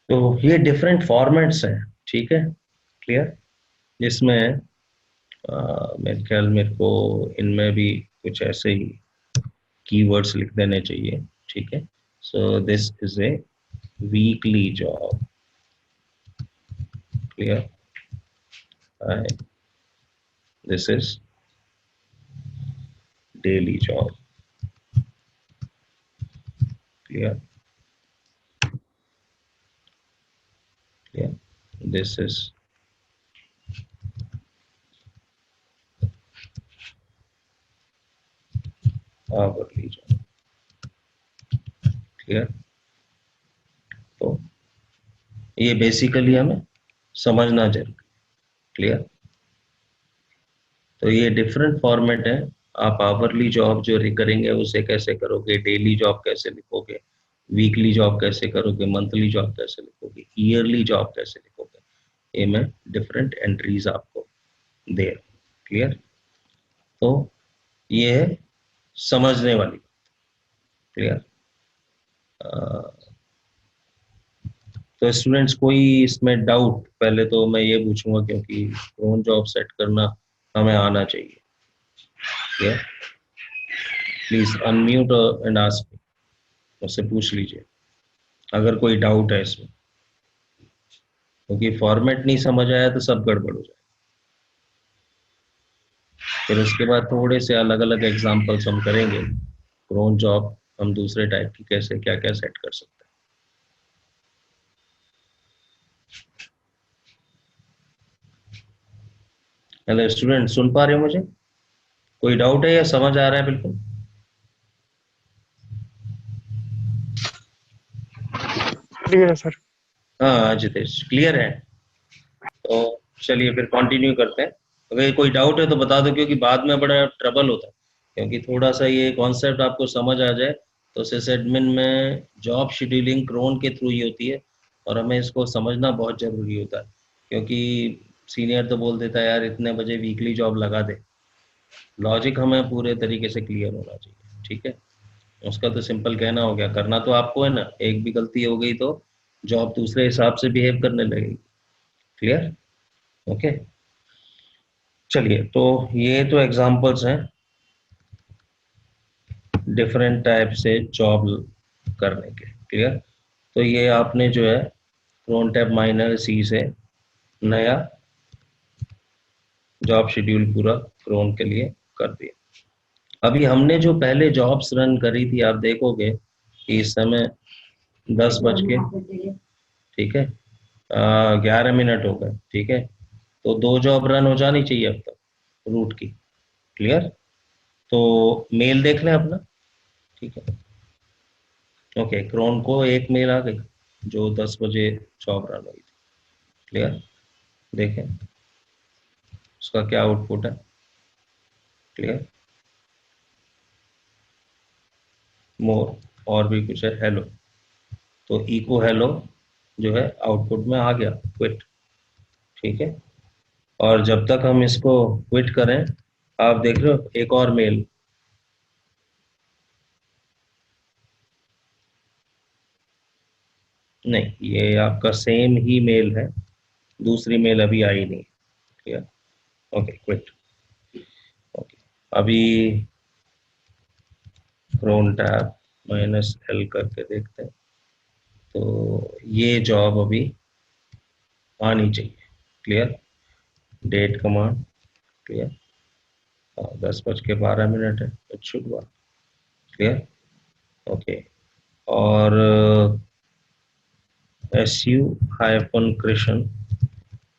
तो ये डिफरेंट फॉर्मेट्स हैं, ठीक है, क्लियर, जिसमें मेरे ख्याल मेरे को इनमें भी कुछ ऐसे ही कीवर्ड्स लिख देने चाहिए, ठीक है। So this is a weekly job, clear, this is daily job, clear, clear, this is hourly job, clear. तो ये बेसिकली हमें समझना जरूरी, क्लियर। तो ये डिफरेंट फॉर्मेट है। आप आवरली जॉब जो करेंगे उसे कैसे करोगे, डेली जॉब कैसे लिखोगे, वीकली जॉब कैसे करोगे, मंथली जॉब कैसे लिखोगे, ईयरली जॉब कैसे लिखोगे, ये मैं डिफरेंट एंट्रीज आपको दे रहा हूँ, क्लियर। तो ये है समझने वाली, क्लियर। तो स्टूडेंट्स कोई इसमें डाउट, पहले तो मैं ये पूछूंगा क्योंकि ड्रोन जॉब सेट करना हमें आना चाहिए, clear. Please unmute and ask, मुझसे पूछ लीजिए अगर कोई डाउट है इसमें, क्योंकि फॉर्मेट नहीं समझ आया तो सब गड़बड़ हो जाए। फिर उसके बाद थोड़े से अलग अलग एग्जांपल्स हम करेंगे, ड्रोन जॉब हम दूसरे टाइप की कैसे क्या क्या सेट कर सकते हैं। हेलो स्टूडेंट, सुन पा रहे हो मुझे? कोई डाउट है या समझ आ रहा है बिल्कुल? क्लियर है सर। हाँ जितेश, क्लियर है। तो चलिए फिर कंटिन्यू करते हैं। अगर कोई डाउट है तो बता दो, क्योंकि बाद में बड़ा ट्रबल होता है। क्योंकि थोड़ा सा ये कॉन्सेप्ट आपको समझ आ जाए तो सिसएडमिन में जॉब शेड्यूलिंग क्रोन के थ्रू ही होती है, और हमें इसको समझना बहुत ज़रूरी होता है। क्योंकि सीनियर तो बोल देता है यार इतने बजे वीकली जॉब लगा दे, लॉजिक हमें पूरे तरीके से क्लियर होना चाहिए, ठीक है। उसका तो सिंपल कहना हो गया, करना तो आपको है ना, एक भी गलती हो गई तो जॉब दूसरे हिसाब से बिहेव करने लगेगी, क्लियर, ओके। चलिए, तो ये तो एग्जांपल्स हैं डिफरेंट टाइप से जॉब करने के, क्लियर। तो ये आपने जो है क्रोन टैब माइनर सी से नया जॉब शेड्यूल पूरा क्रोन के लिए कर दिया। अभी हमने जो पहले जॉब्स रन करी थी, आप देखोगे कि इस समय 10 बज के, ठीक है, 11 मिनट हो गए, ठीक है। तो 2 जॉब रन हो जानी चाहिए अब तक रूट की, क्लियर। तो मेल देख लें अपना, ठीक है, ओके। क्रोन को एक मेल आ गई जो 10 बजे जॉब रन हुई थी, क्लियर। देखें उसका क्या आउटपुट है, क्लियर, मोर, और भी कुछ है, हेलो। तो इको हेलो जो है आउटपुट में आ गया, क्विट, ठीक है। और जब तक हम इसको क्विट करें, आप देख रहे हो एक और मेल, नहीं ये आपका सेम ही मेल है, दूसरी मेल अभी आई नहीं, क्लियर, ओके क्विट, ओके। अभी क्रोन टैब -L करके देखते हैं, तो ये जॉब अभी आनी चाहिए, क्लियर, डेट कमांड, क्लियर, 10:12 है, it should work, clear, okay. और SU-कृष्ण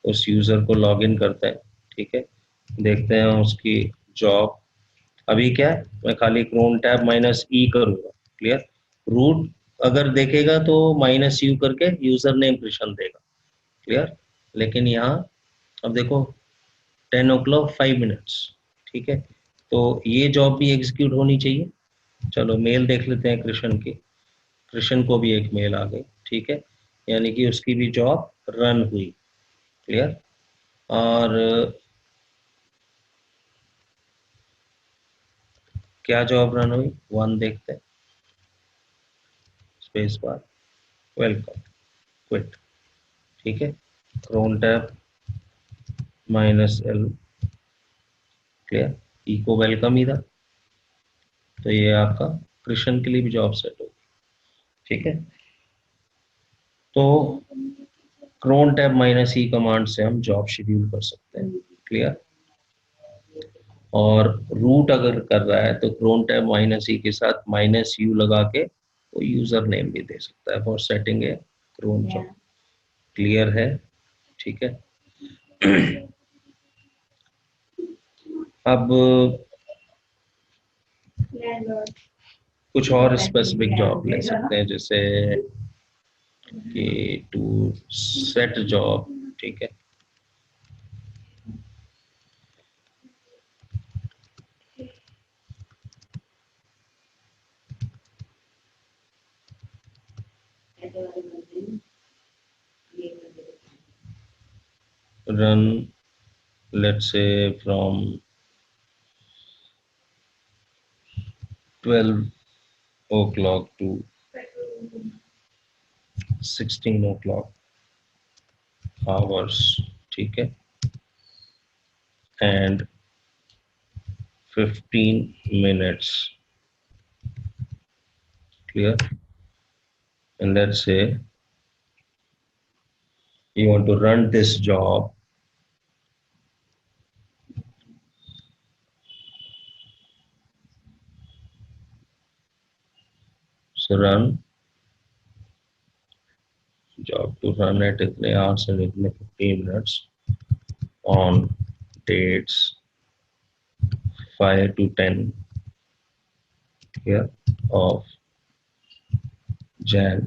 उस यूजर को लॉगिन करते हैं, ठीक है, देखते हैं उसकी जॉब, अभी क्या है, मैं खाली क्रोन टैब माइनस ई करूंगा, क्लियर। रूट अगर देखेगा तो माइनस यू करके यूजर नेम कृष्ण देगा, क्लियर। लेकिन यहाँ अब देखो 10 o'clock 5 minutes, ठीक है, तो ये जॉब भी एग्जीक्यूट होनी चाहिए। चलो मेल देख लेते हैं कृष्ण की, कृष्ण को भी एक मेल आ गई, ठीक है, यानी कि उसकी भी जॉब रन हुई, क्लियर। और क्या जॉब रन हुई, वन देखते हैं, स्पेस बार, वेलकम, क्विट, ठीक है, crown tab minus L, clear, echo welcome ही था, तो ये आपका कृष्ण के लिए भी जॉब सेट होगी, ठीक है। तो क्रोन टैब माइनस ई कमांड से हम जॉब शेड्यूल कर सकते हैं, क्लियर। और रूट अगर कर रहा है तो क्रोन टैब माइनस ई के साथ माइनस यू लगा के वो यूजर नेम भी दे सकता है for setting a cron job, clear है, ठीक है। अब कुछ और स्पेसिफिक जॉब ले सकते हैं, जैसे कि टू सेट जॉब, ठीक है, run, let's say from 12 o'clock to 16 o'clock hours, ठीक है, and 15 minutes, clear. And let's say you want to run this job, so run job to run at itne hours and itne 15 minutes on dates 5 to 10 here of Jan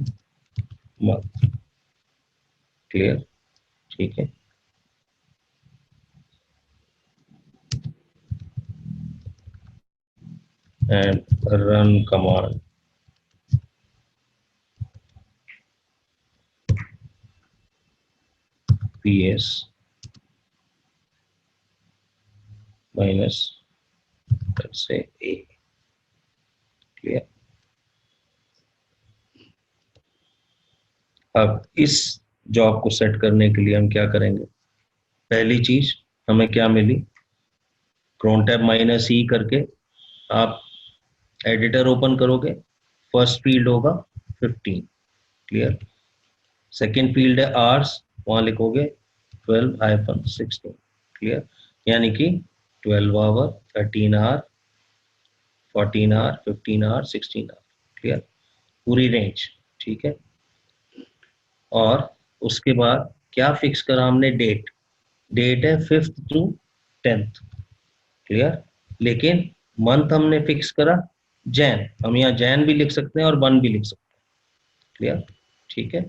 month, clear, ठीक है। And run command ps minus, let's say a, clear। अब इस job को set करने के लिए हम क्या करेंगे, पहली चीज हमें क्या मिली, क्रोन टैब माइनस ई करके आप एडिटर ओपन करोगे, फर्स्ट फील्ड होगा 15, क्लियर। सेकेंड फील्ड है आवर्स, वहां लिखोगे 12-16, क्लियर, यानी कि 12 hour, 13 hour, 14 hour, 15 hour, 16 hour, clear, पूरी रेंज, ठीक है। और उसके बाद क्या फिक्स करा हमने, डेट, डेट है 5th to 10th, क्लियर। लेकिन मंथ हमने फिक्स करा जैन, हम यहाँ जैन भी लिख सकते हैं और 1 भी लिख सकते हैं, क्लियर, ठीक है।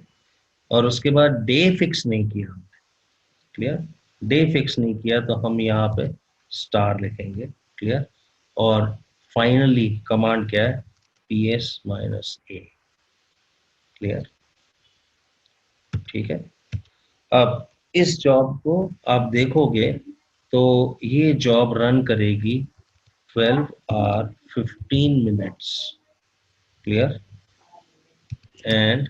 और उसके बाद डे फिक्स नहीं किया हमने, क्लियर, डे फिक्स नहीं किया तो हम यहाँ पे स्टार लिखेंगे, क्लियर। और फाइनली कमांड क्या है, ps माइनस ए, क्लियर, ठीक है। अब इस जॉब को आप देखोगे तो ये जॉब रन करेगी 12 hour 15 minutes, clear, and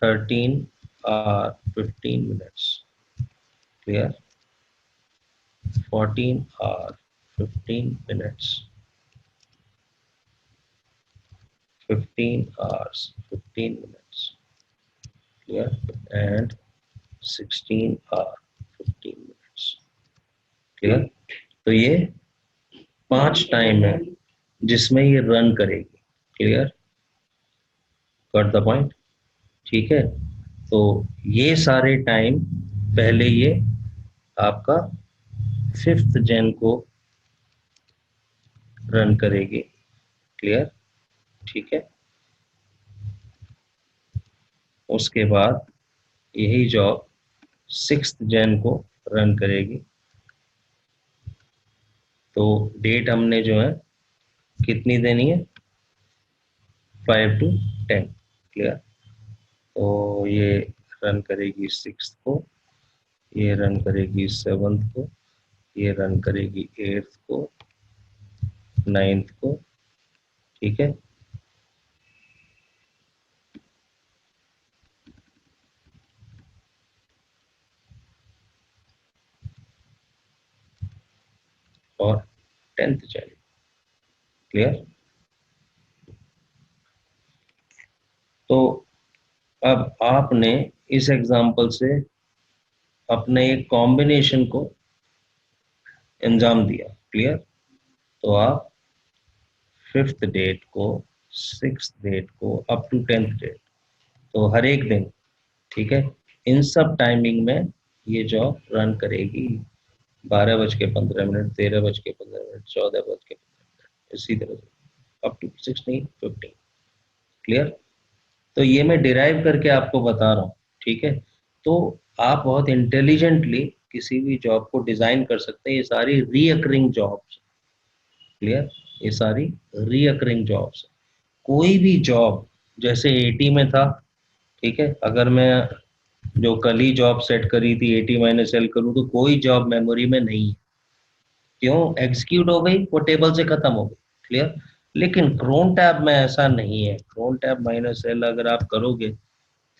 13 hour 15 minutes, clear, 14 hour 15 minutes, 15 hours 15 minutes, clear, and 16 hour 15 minutes, clear। तो ये 5 टाइम है जिसमें ये रन करेगी, क्लियर, गॉट द पॉइंट, ठीक है। तो ये सारे टाइम पहले ये आपका 5th जैन को रन करेगी। क्लियर? ठीक है। उसके बाद यही जॉब 6 जन को रन करेगी। तो डेट हमने जो है कितनी देनी है? 5 to 10। क्लियर? तो ये रन करेगी 6 को, ये रन करेगी 7 को, ये रन करेगी 8 को, 9 को। ठीक है। और 10th जन। क्लियर? तो अब आपने इस एग्जांपल से अपने एक कॉम्बिनेशन को अंजाम दिया। क्लियर? तो आप 5th डेट को, 6th डेट को, अप टू 10th डेट, तो हर एक दिन, ठीक है, इन सब टाइमिंग में ये जॉब रन करेगी। 12:15, 13:15, 14:15, इसी तरह से अप टू 16, 15। क्लियर? तो ये मैं डिराइव करके आपको बता रहा हूँ। ठीक है। तो आप बहुत इंटेलिजेंटली किसी भी जॉब को डिजाइन कर सकते हैं। ये सारी रीअकरिंग जॉब्स। क्लियर? ये सारी रीअकरिंग जॉब्स। कोई भी जॉब जैसे 80 में था, ठीक है, अगर मैं जो कल ही जॉब सेट करी थी 80 - L करूँ तो कोई जॉब मेमोरी में नहीं है। क्यों? एग्जीक्यूट हो गई, वो टेबल से खत्म हो गई। क्लियर? लेकिन क्रोन टैब में ऐसा नहीं है। क्रोन टैब -L अगर आप करोगे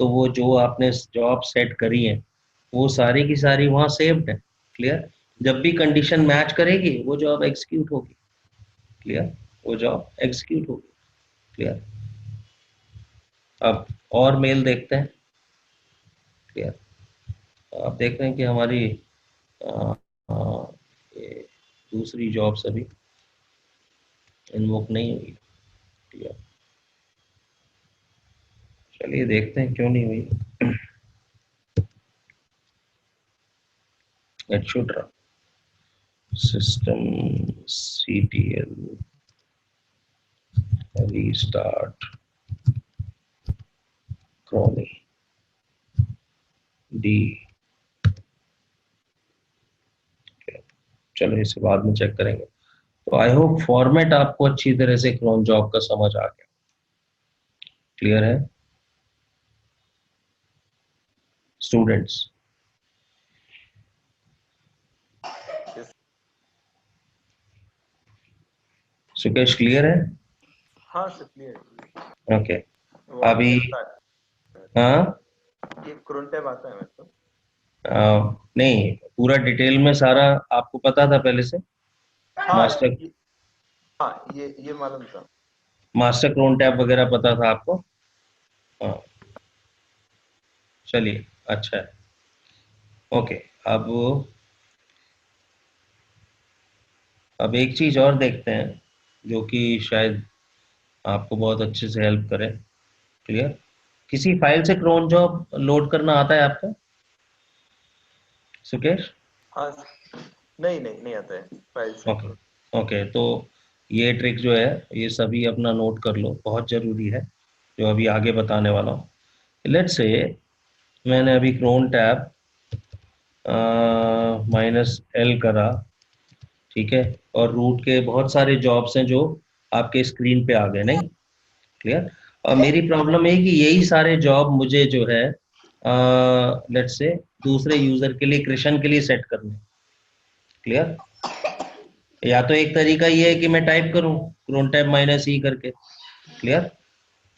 तो वो जो आपने जॉब सेट करी है वो सारी की सारी वहां सेव्ड है। क्लियर? जब भी कंडीशन मैच करेगी वो जॉब एग्जीक्यूट होगी। क्लियर? वो जॉब एग्जीक्यूट होगी। क्लियर? अब और मेल देखते हैं। क्लियर? आप देख रहे हैं कि हमारी आ, आ, ये दूसरी जॉब्स अभी इन्वोक नहीं हुई। क्लियर? चलिए देखते हैं क्यों नहीं हुई। It should run system CTL restart crond. चलो इसे बाद में चेक करेंगे। तो आई होप फॉर्मेट आपको अच्छी तरह से क्रोन जॉब का समझ आ गया। क्लियर है स्टूडेंट्स? सुकेश क्लियर है? हाँ सर क्लियर। ओके। अभी हाँ, ये क्रोन टैब आता है मेरे को। नहीं, पूरा डिटेल में सारा आपको पता था पहले से? हाँ मास्टर ये मालूम था। मास्टर क्रोन टैब वगैरह पता था आपको? हाँ, चलिए अच्छा है। ओके। अब एक चीज और देखते हैं जो कि शायद आपको बहुत अच्छे से हेल्प करे। क्लियर? किसी फाइल से क्रोन जॉब लोड करना आता है आपको सुकेश? हाँ नहीं आता है फाइल से ओके। क्रोन। ओके, तो ये ट्रिक जो है ये सभी अपना नोट कर लो, बहुत ज़रूरी है जो अभी आगे बताने वाला हूँ। लेट्स से मैंने अभी क्रोन टैब -L करा, ठीक है, और रूट के बहुत सारे जॉब्स हैं जो आपके स्क्रीन पे आ गए, नहीं? क्लियर? और मेरी प्रॉब्लम है कि यही सारे जॉब मुझे जो है लेट्स से दूसरे यूजर के लिए, कृष्ण के लिए सेट करने। क्लियर? या तो एक तरीका ये है कि मैं टाइप करूं क्रोन टैब -E करके। क्लियर?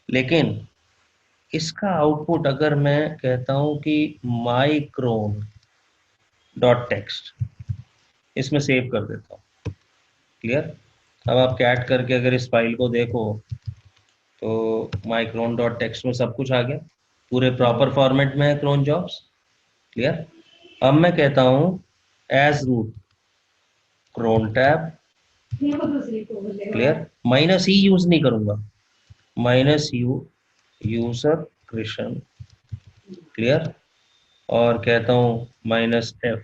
लेकिन इसका आउटपुट अगर मैं कहता हूं कि माई क्रोन डॉट टेक्स्ट, इसमें सेव कर देता हूं। क्लियर? अब आप कैट करके अगर इस फाइल को देखो तो माई क्रोन डॉट टेक्स्ट में सब कुछ आ गया, पूरे प्रॉपर फॉर्मेट में है क्रोन जॉब्स। क्लियर? अब मैं कहता हूं as root crown tab. Clear? -E use नहीं करूंगा, -U यूजर कृष्ण। क्लियर? और कहता हूँ -F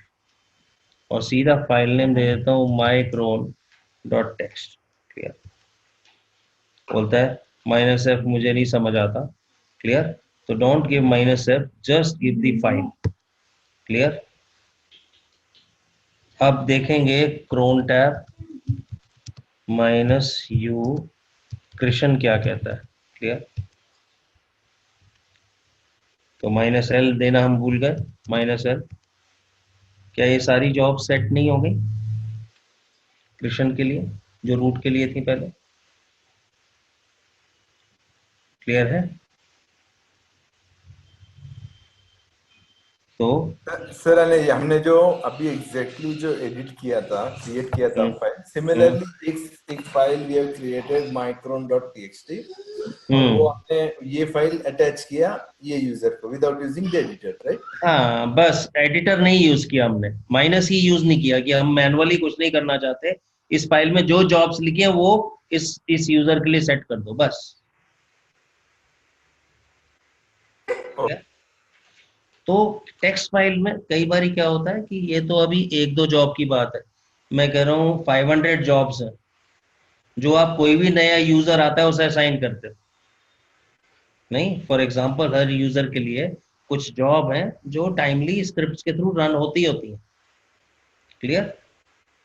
और सीधा फाइल नेम दे देता हूँ माई क्रोन डॉट टेक्स्ट। क्लियर। बोलता है माइनस एफ मुझे नहीं समझ आता, क्लियर, तो don't give minus F, just give the file, clear. अब देखेंगे crown tab minus U, Krishna क्या कहता है, क्लियर। तो माइनस एल देना हम भूल गए, माइनस एल, क्या ये सारी जॉब सेट नहीं हो गई कृष्ण के लिए जो रूट के लिए थी पहले, क्लियर है। तो सर हमने जो अभी एग्जैक्टली जो एडिट किया था, क्रिएट किया था फाइल, सिमिलरली एक file we have created mycron.txt, और वो हमने ये फाइल अटैच किया ये यूजर को without using the editor, right. हाँ, बस एडिटर नहीं यूज किया हमने, माइनस ही यूज नहीं किया कि हम मैनुअली कुछ नहीं करना चाहते, इस फाइल में जो जॉब्स लिखी हैं वो इस यूजर के लिए सेट कर दो बस। तो टेक्स्ट फाइल में कई बार क्या होता है कि ये तो अभी एक दो जॉब की बात है, मैं कह रहा हूँ 500 जॉब्स हैं जो आप कोई भी नया यूजर आता है उसे असाइन करते हो। नहीं, फॉर एग्जांपल हर यूजर के लिए कुछ जॉब हैं जो टाइमली स्क्रिप्ट्स के थ्रू रन होती हैं, क्लियर।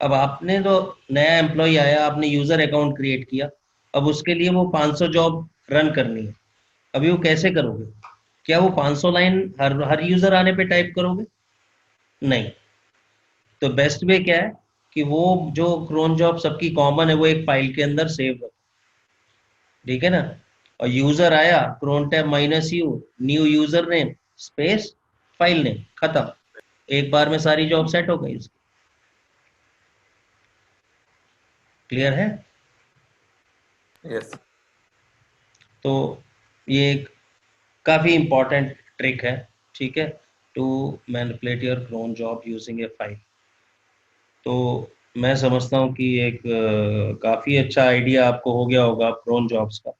अब आपने तो नया एम्प्लॉय आया, आपने यूजर अकाउंट क्रिएट किया, अब उसके लिए वो 500 जॉब रन करनी है, अभी वो कैसे करोगे? क्या वो 500 लाइन हर यूजर आने पे टाइप करोगे? नहीं। तो बेस्ट वे क्या है कि वो जो क्रोन जॉब सबकी कॉमन है वो एक फाइल के अंदर सेव रखो, ठीक है ना। और यूजर आया, cron tab minus u, new user name space file name, खत्म, एक बार में सारी जॉब सेट हो गई, क्लियर है। यस। तो ये एक काफी इंपॉर्टेंट ट्रिक है, ठीक है, to manipulate your cron job using a file. तो मैं समझता हूँ कि एक काफी अच्छा आइडिया आपको हो गया होगा क्रोन जॉब्स का,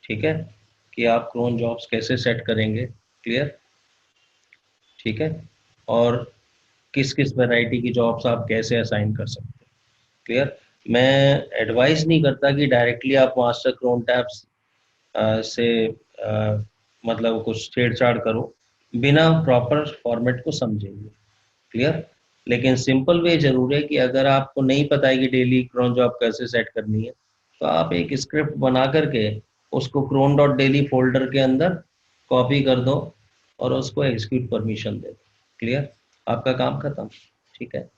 ठीक है, कि आप क्रोन जॉब्स कैसे सेट करेंगे, क्लियर, ठीक है, और किस किस वैरायटी की जॉब्स आप कैसे असाइन कर सकते हैं, क्लियर। मैं एडवाइस नहीं करता कि डायरेक्टली आप मास्टर क्रोन टैब्स से मतलब कुछ छेड़छाड़ करो बिना प्रॉपर फॉर्मेट को समझेंगे, क्लियर। लेकिन सिंपल वे जरूर है कि अगर आपको नहीं पता है कि डेली क्रोन जॉब कैसे सेट करनी है, तो आप एक स्क्रिप्ट बना करके उसको क्रोन डॉट डेली फोल्डर के अंदर कॉपी कर दो और उसको एग्जीक्यूट परमिशन दे दो, क्लियर, आपका काम खत्म, ठीक है।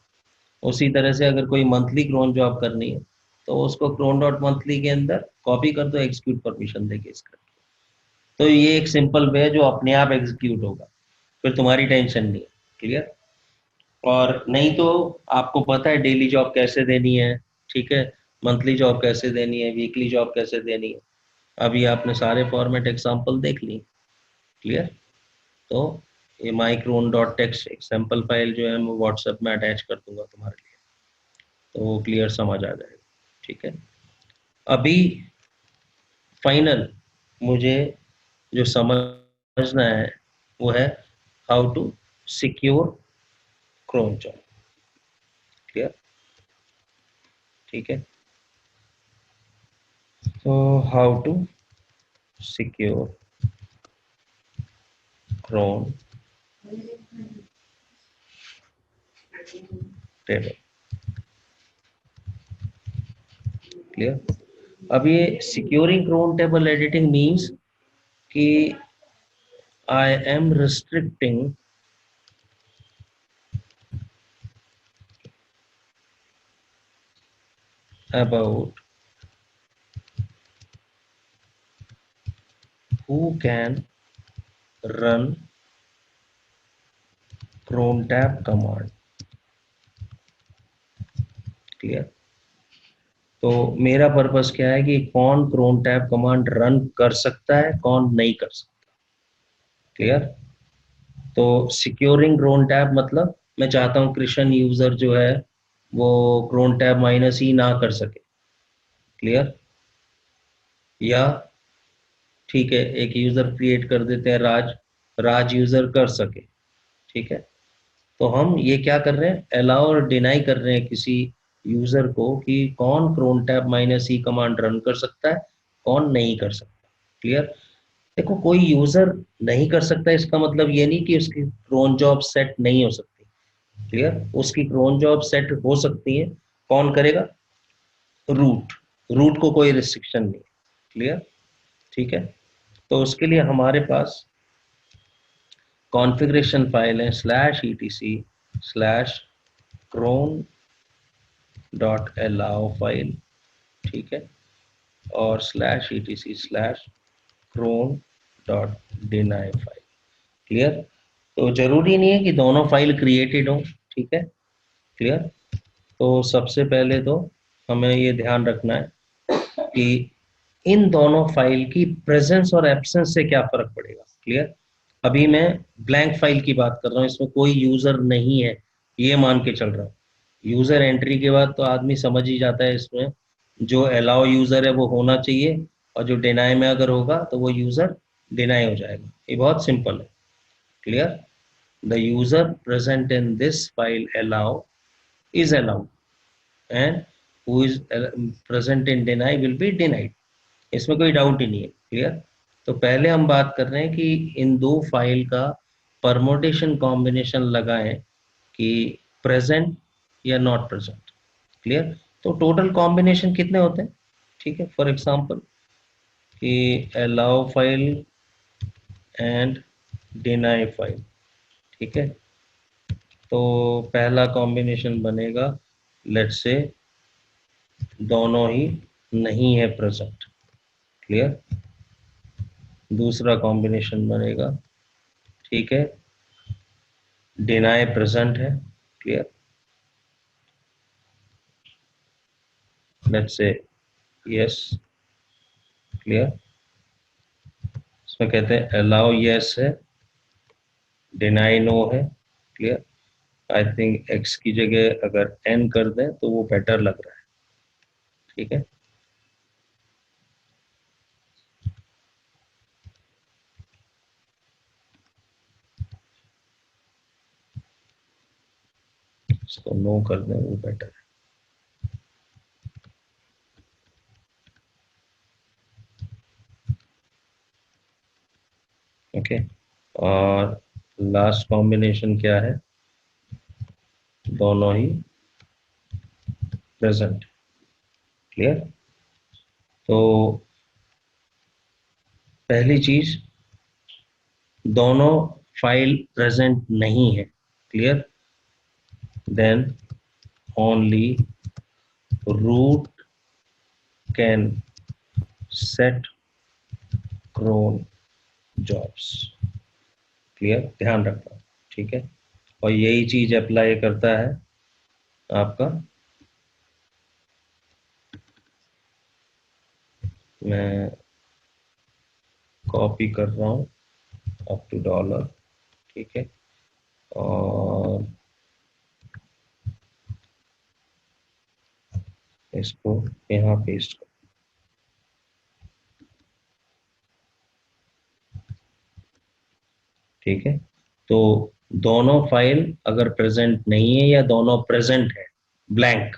उसी तरह से अगर कोई मंथली क्रोन जॉब करनी है तो उसको क्रोन डॉट मंथली के अंदर कॉपी कर दो एग्जीक्यूट परमिशन देके स्क्रिप्ट। तो ये एक सिंपल वे है जो अपने आप एग्जीक्यूट होगा, फिर तुम्हारी टेंशन नहीं है, क्लियर। और नहीं तो आपको पता है डेली जॉब कैसे देनी है, ठीक है, मंथली जॉब कैसे देनी है, वीकली जॉब कैसे देनी है, अभी आपने सारे फॉर्मेट एग्जांपल देख ली, क्लियर। तो ये माइक्रोन डॉट टेक्स्ट एक सैम्पल फाइल जो है मैं व्हाट्सएप में अटैच कर दूंगा तुम्हारे लिए, तो वो क्लियर समझ आ जाएगा, ठीक है। अभी फाइनल मुझे जो समझना है वो है how to secure cron job, clear, ठीक है। तो how to secure cron table, clear. अब ये securing cron table editing means कि I am restricting about who can run cron tab command, clear. तो मेरा पर्पस क्या है कि कौन क्रोन टैब कमांड रन कर सकता है, कौन नहीं कर सकता, क्लियर। तो सिक्योरिंग क्रोन टैब मतलब मैं चाहता हूं कृष्ण यूजर जो है वो क्रोन टैब माइनस ही ना कर सके, क्लियर। या ठीक है, एक यूजर क्रिएट कर देते हैं राज, राज यूजर कर सके, ठीक है। तो हम ये क्या कर रहे हैं, अलाउ और डिनाई कर रहे हैं किसी यूजर को कि कौन cron tab -e command run कर सकता है, कौन नहीं कर सकता। क्लियर। देखो, कोई यूजर नहीं कर सकता इसका मतलब ये नहीं कि उसकी cron जॉब सेट नहीं हो सकती। क्लियर, उसकी cron जॉब सेट हो सकती है। कौन करेगा? रूट। रूट को कोई रिस्ट्रिक्शन नहीं। क्लियर, ठीक है। तो उसके लिए हमारे पास कॉन्फ़िगरेशन फाइल है /etc/cron.allow फाइल, ठीक है, और /etc/cron.deny फाइल। क्लियर। तो जरूरी नहीं है कि दोनों फाइल क्रिएटेड हो, ठीक है। क्लियर। तो सबसे पहले तो हमें ये ध्यान रखना है कि इन दोनों फाइल की प्रेजेंस और एब्सेंस से क्या फर्क पड़ेगा। क्लियर। अभी मैं ब्लैंक फाइल की बात कर रहा हूँ, इसमें कोई यूजर नहीं है, ये मान के चल रहा हूँ। यूजर एंट्री के बाद तो आदमी समझ ही जाता है इसमें जो अलाउ यूजर है वो होना चाहिए, और जो डिनाई में अगर होगा तो वो यूजर डिनाई हो जाएगा। ये बहुत सिंपल है। Clear. The user present in this file allow is allowed and who is present in deny will be denied। इसमें कोई डाउट ही नहीं है। क्लियर। तो पहले हम बात कर रहे हैं कि इन दो फाइल का परमोटेशन कॉम्बिनेशन लगाएं कि प्रेजेंट या नॉट प्रेजेंट। क्लियर। तो टोटल कॉम्बिनेशन कितने होते हैं? ठीक है, फॉर एग्जांपल कि allow file and deny file, ठीक है। तो पहला कॉम्बिनेशन बनेगा, लेट्स से दोनों ही नहीं है प्रेजेंट। क्लियर। दूसरा कॉम्बिनेशन बनेगा, ठीक है, डिनाई प्रेजेंट है। Clear. Let's say yes. Clear. इसमें कहते हैं अलाउ यस है, डिनाई नो है। क्लियर। आई थिंक एक्स की जगह अगर एन कर दें तो वो बेटर लग रहा है। ठीक है। इसको नो कर दें, वो बेटर है। ओके। और लास्ट कॉम्बिनेशन क्या है? दोनों ही प्रेजेंट। क्लियर। तो पहली चीज, दोनों फाइल प्रेजेंट नहीं है। Clear. Then only root can set cron jobs. Clear, ध्यान रखना। ठीक है। और यही चीज अप्लाई करता है आपका, मैं कॉपी कर रहा हूं अप टू $। ठीक है। और इसको यहाँ पेस्ट कर। ठीक है। तो दोनों फाइल अगर प्रेजेंट नहीं है या दोनों प्रेजेंट है, ब्लैंक,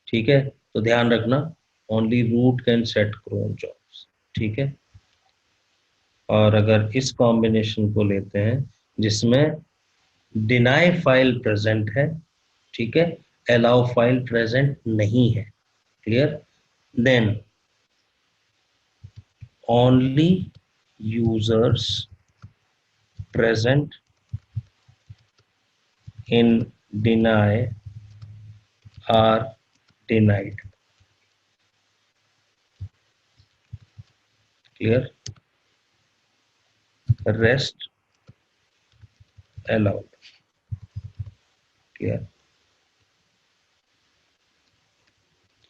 ठीक है, तो ध्यान रखना only root can set cron jobs. ठीक है। और अगर इस कॉम्बिनेशन को लेते हैं जिसमें डिनाई फाइल प्रेजेंट है, ठीक है, अलाउ फाइल प्रेजेंट नहीं है। Clear. Then only users present in deny are denied। Clear। Rest allowed। Clear।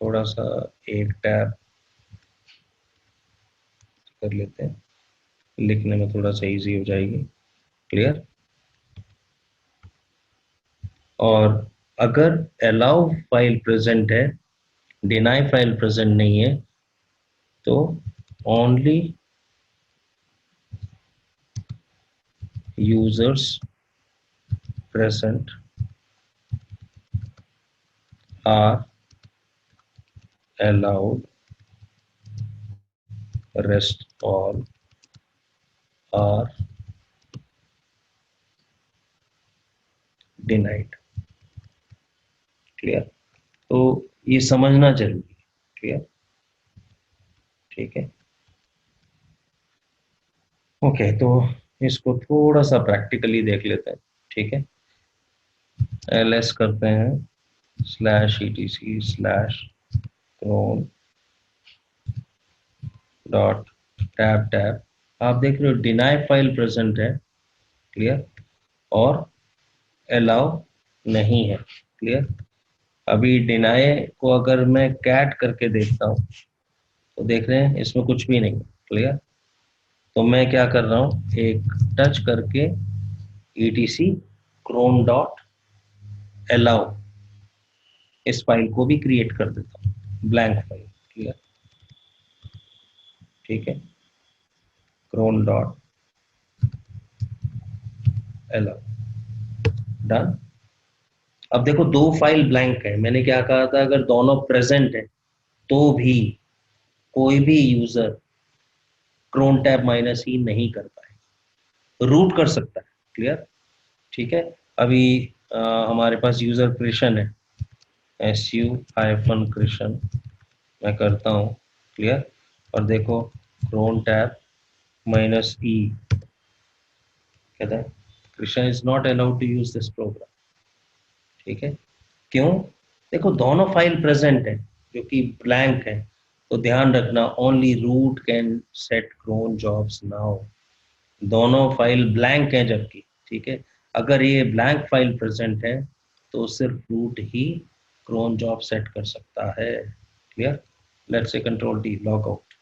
थोड़ा सा एक टैब कर लेते हैं, लिखने में थोड़ा सा इजी हो जाएगी। क्लियर। और अगर अलाउ फाइल प्रेजेंट है, डिनाई फाइल प्रेजेंट नहीं है, तो only users present are allowed, rest all are denied। Clear? तो ये समझना जरूरी है। क्लियर? ठीक है, ओके। तो इसको थोड़ा सा प्रैक्टिकली देख लेते हैं। ठीक है, ls करते हैं /etc/cron डॉट टैब टैब। आप देख रहे हो डिनाई फाइल प्रेजेंट है। क्लियर? और अलाउ नहीं है। क्लियर? अभी डिनाई को अगर मैं कैट करके देखता हूँ तो देख रहे हैं इसमें कुछ भी नहीं। क्लियर? तो मैं क्या कर रहा हूँ, एक टच करके etc cron डॉट अलाउ इस फाइल को भी क्रिएट कर देता हूँ, ब्लैंक फाइल। क्लियर? ठीक है, cron डॉट अलाउ, डन। अब देखो दो फाइल ब्लैंक है। मैंने क्या कहा था, अगर दोनों प्रेजेंट है तो भी कोई भी यूजर क्रोन टैब -e नहीं कर पाए, रूट कर सकता है। क्लियर? ठीक है, अभी हमारे पास यूजर कृष्ण है, su-कृष्ण मैं करता हूँ। क्लियर? और देखो क्रोन टैब -e कहता है Krishna is not allowed to use this program. ठीक है, क्यों? देखो दोनों फाइल प्रेजेंट है जो कि ब्लैंक है, तो ध्यान रखना only root can set cron jobs now. दोनों फाइल ब्लैंक है जबकि। ठीक है, अगर ये ब्लैंक फाइल प्रेजेंट है तो सिर्फ रूट ही क्रोन जॉब सेट कर सकता है। Clear? Let's say control D log out.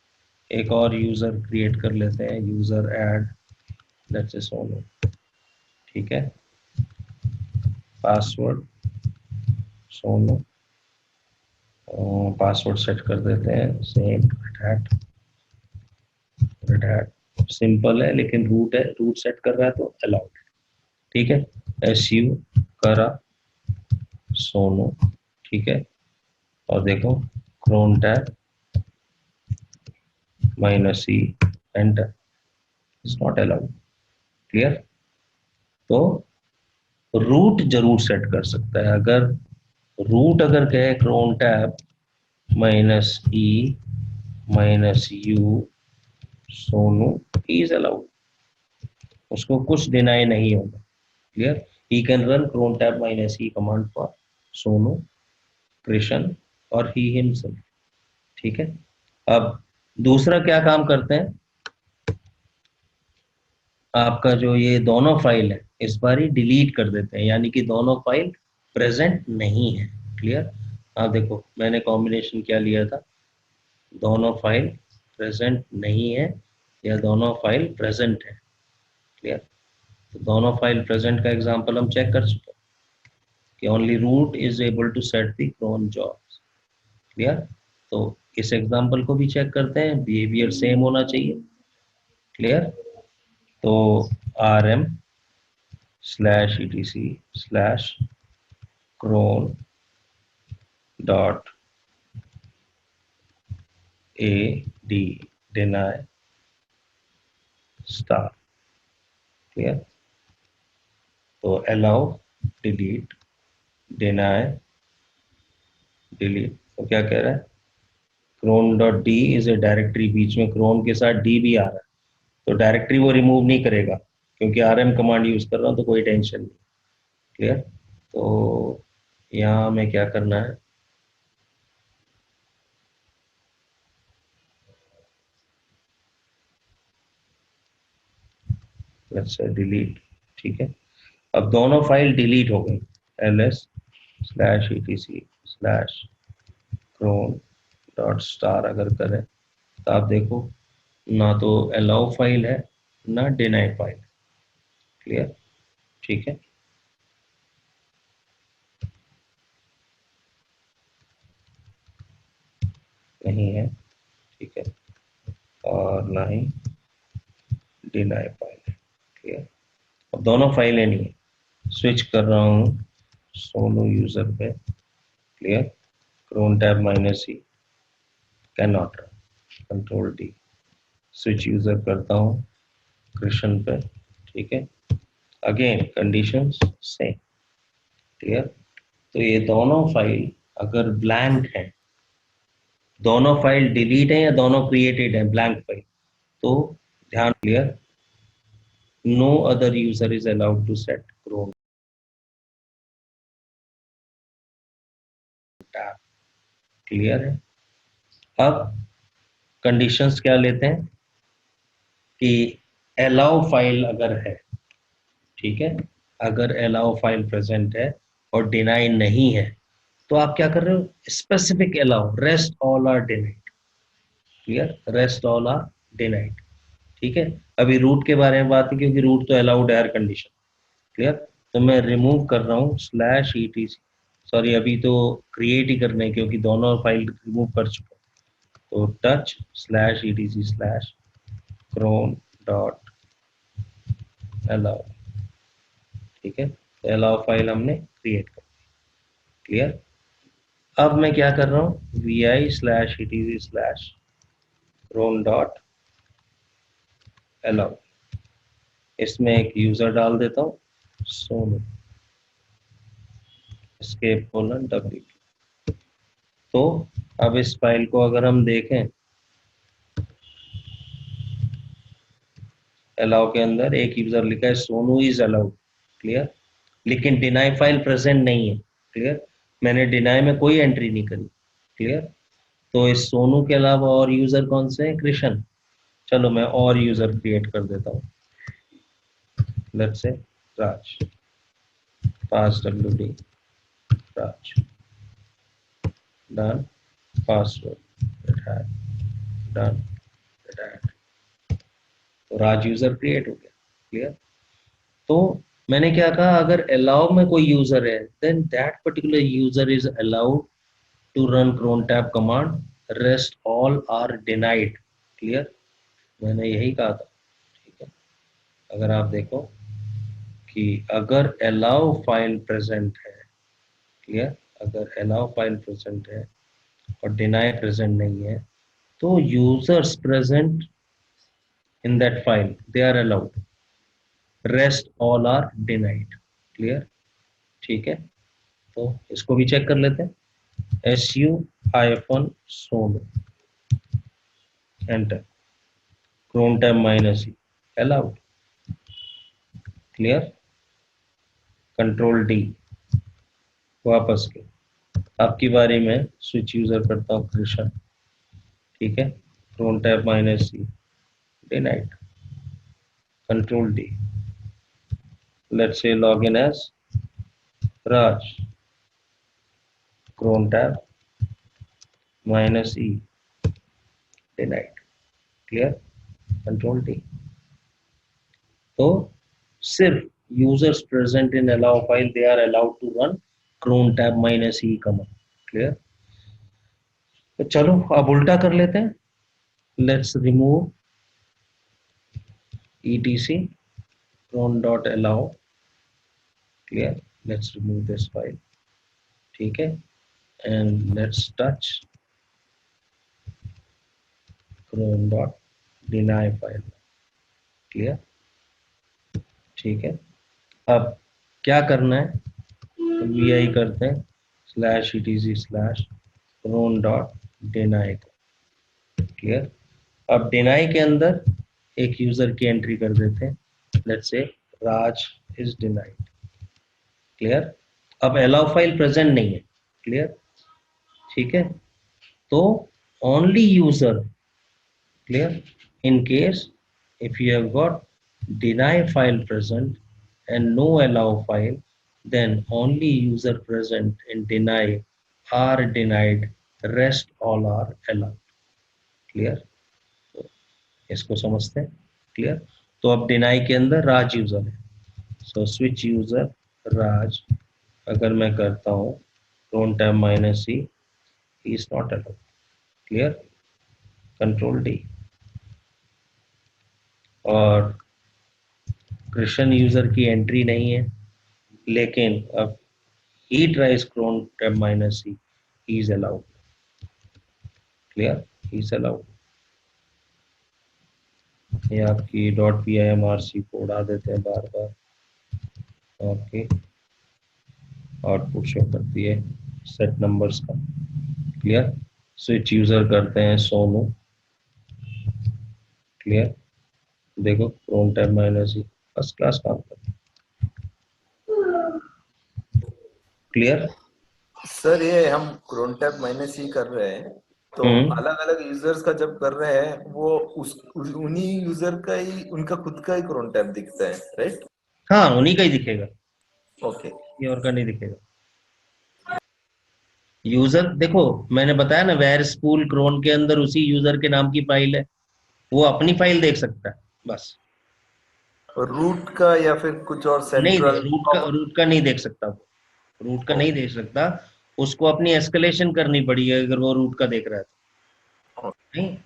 एक और यूजर क्रिएट कर लेते हैं, user add let's say Sonu. ठीक है, पासवर्ड सोनू, पासवर्ड सेट कर देते हैं सेम रेड हैट। सिंपल है लेकिन रूट है, रूट सेट कर रहा है तो अलाउड। ठीक है, su करा सोनू। ठीक है, और देखो cron tab -e enter is not allowed. Clear? तो रूट जरूर सेट कर सकता है। अगर रूट अगर कहे cron tab -e -u Sonu is allowed, उसको कुछ डिनाई नहीं होगा। Clear? He can run cron tab -e command for Sonu, Krishna और ही हिमसेल्फ। ठीक है, अब दूसरा क्या काम करते हैं, आपका जो ये दोनों फाइल है इस बार ही डिलीट कर देते हैं, यानी कि दोनों फाइल प्रेजेंट नहीं है। क्लियर? आप देखो मैंने कॉम्बिनेशन क्या लिया था, दोनों फाइल प्रेजेंट नहीं है या दोनों फाइल प्रेजेंट है। क्लियर? तो दोनों फाइल प्रेजेंट का एग्जांपल हम चेक कर चुके हैं कि only root is able to set the cron jobs. Clear? तो इस एग्जांपल को भी चेक करते हैं, बिहेवियर सेम होना चाहिए। क्लियर? तो rm/etc/cron डॉट ad deny स्टार। क्लियर? तो अलाउ, डिलीट, डिनाई, डिलीट। तो क्या कह रहा है, cron dot D is a directory, बीच में क्रोन के साथ डी भी आ रहा है, तो डायरेक्टरी वो रिमूव नहीं करेगा क्योंकि rm कमांड यूज कर रहा हूं, तो कोई टेंशन नहीं। क्लियर? तो यहाँ हमें क्या करना है, लेट्स से डिलीट। ठीक है, अब दोनों फाइल डिलीट हो गई। ls/etc/cron डॉट स्टार अगर करें तो आप देखो ना तो अलाउ फाइल है ना डिनाई फाइल। क्लियर? ठीक है, नहीं है। ठीक है, और ना ही डिनाई फाइल है। क्लियर? अब दोनों फाइलें नहीं है, स्विच कर रहा हूँ सोनू यूजर पे। Clear? Cron tab -e can not run, control D, switch user करता हूँ कृष्ण पे, ठीक है, अगेन कंडीशंस सेम, क्लियर। तो ये दोनों फाइल अगर ब्लैंक है, दोनों फाइल डिलीट है या दोनों क्रिएटेड है ब्लैंक फाइल, तो ध्यान, clear, no other user is allowed to set cron tab, clear है। अब कंडीशंस क्या लेते हैं कि अलाउ फाइल अगर है, ठीक है, अगर अलाउ फाइल प्रेजेंट है और डिनाई नहीं है, तो आप क्या कर रहे हो, specific allow, rest all are denied, clear, rest all are denied, ठीक है। अभी रूट के बारे में बात है क्योंकि रूट तो अलाउड है हर कंडीशन, क्लियर। तो मैं रिमूव कर रहा हूँ स्लैश etc, सॉरी अभी तो क्रिएट ही करने क्योंकि दोनों फाइल रिमूव कर चुका हूँ, तो touch slash etc slash cron dot allow, ठीक है। तो अलाउ फाइल हमने क्रिएट कर, क्लियर। अब मैं क्या कर रहा हूँ, vi slash etc slash cron dot allow, इसमें एक यूजर डाल देता हूँ सोनू, एस्केप कोलन w। तो अब इस फाइल को अगर हम देखें, अलाउ के अंदर एक यूजर लिखा है सोनू इज अलाउड, क्लियर, लेकिन डिनाई फाइल प्रेजेंट नहीं है, क्लियर, मैंने डिनाई में कोई एंट्री नहीं करी, क्लियर। तो इस सोनू के अलावा और यूजर कौन से हैं, कृष्ण, चलो मैं और यूजर क्रिएट कर देता हूँ, let's say Raj, pass wd Raj, done, password done, तो राज यूजर क्रिएट हो गया, क्लियर। तो मैंने क्या कहा, अगर अलाउ में कोई यूजर है then that particular user is allowed to run cron tab command, rest all are denied, clear, मैंने यही कहा था, ठीक है। अगर आप देखो कि अगर अलाउ फाइल प्रेजेंट है, क्लियर, अगर अलाउ फाइल प्रेजेंट है और डिनाई प्रेजेंट नहीं है, तो users present in that file they are allowed, rest all are denied, clear, ठीक है। तो इसको भी चेक कर लेते हैं, su Sonu, enter, cron tab -e, allowed, clear, control D, वापस के, आपकी बारी में स्विच यूजर करता हूँ कृष्ण, ठीक है, cron tab -e, denied, control D, let's say log in as Raj, cron tab -e, denied, clear, control D. तो सिर्फ users present in allow file they are allowed to run cron tab -e command, clear. तो चलो अब उल्टा कर लेते हैं, let's remove etc cron dot allow, clear, let's remove this file, ठीक है, and let's touch cron dot deny file, clear, ठीक है। अब क्या करना है, तो vi करते हैं slash etc slash cron dot deny, clear. अब डिनाई के अंदर एक यूजर की एंट्री कर देते हैं, let's say Raj is denied, clear. अब अलाउ फाइल प्रेजेंट नहीं है, क्लियर, ठीक है। तो only user, clear, in case if you have got deny file present and no allow file, then only user present in deny are denied, rest all are allowed, clear। तो इसको समझते हैं, clear. तो अब deny के अंदर राज user है, so switch user राज, अगर मैं करता हूँ cron tab -e, he is not allowed, clear, control D. और कृष्ण यूजर की एंट्री नहीं है, लेकिन अब he tries cron tab -e, he is allowed, clear. Is allowed. ये आपकी .pimrc को उड़ा देते हैं बार बार, ओके। आउटपुट शो करती है सेट नंबर्स का। क्लियर। स्विच यूजर करते हैं सोनू। क्लियर। देखो क्रोम टैब माइनस ही फर्स्ट क्लास काम करते हैं। क्लियर। सर ये हम क्रोन टैब माइनस ही कर रहे हैं, तो अलग अलग यूजर्स का जब कर रहे हैं वो उन्हीं यूजर का ही, उनका खुद का ही क्रोन टैब दिखता है, राइट? हाँ, उन्हीं का ही दिखेगा, ओके। ये और का नहीं दिखेगा। यूजर देखो, मैंने बताया ना, वेर स्कूल क्रोन के अंदर उसी यूजर के नाम की फाइल है, वो अपनी फाइल देख सकता है बस। रूट का या फिर कुछ और नहीं, सेंट्रल? रूट का नहीं देख सकता वो, रूट का नहीं देख सकता। उसको अपनी एस्केलेशन करनी पड़ी है अगर वो रूट का देख रहा है तो। नहीं,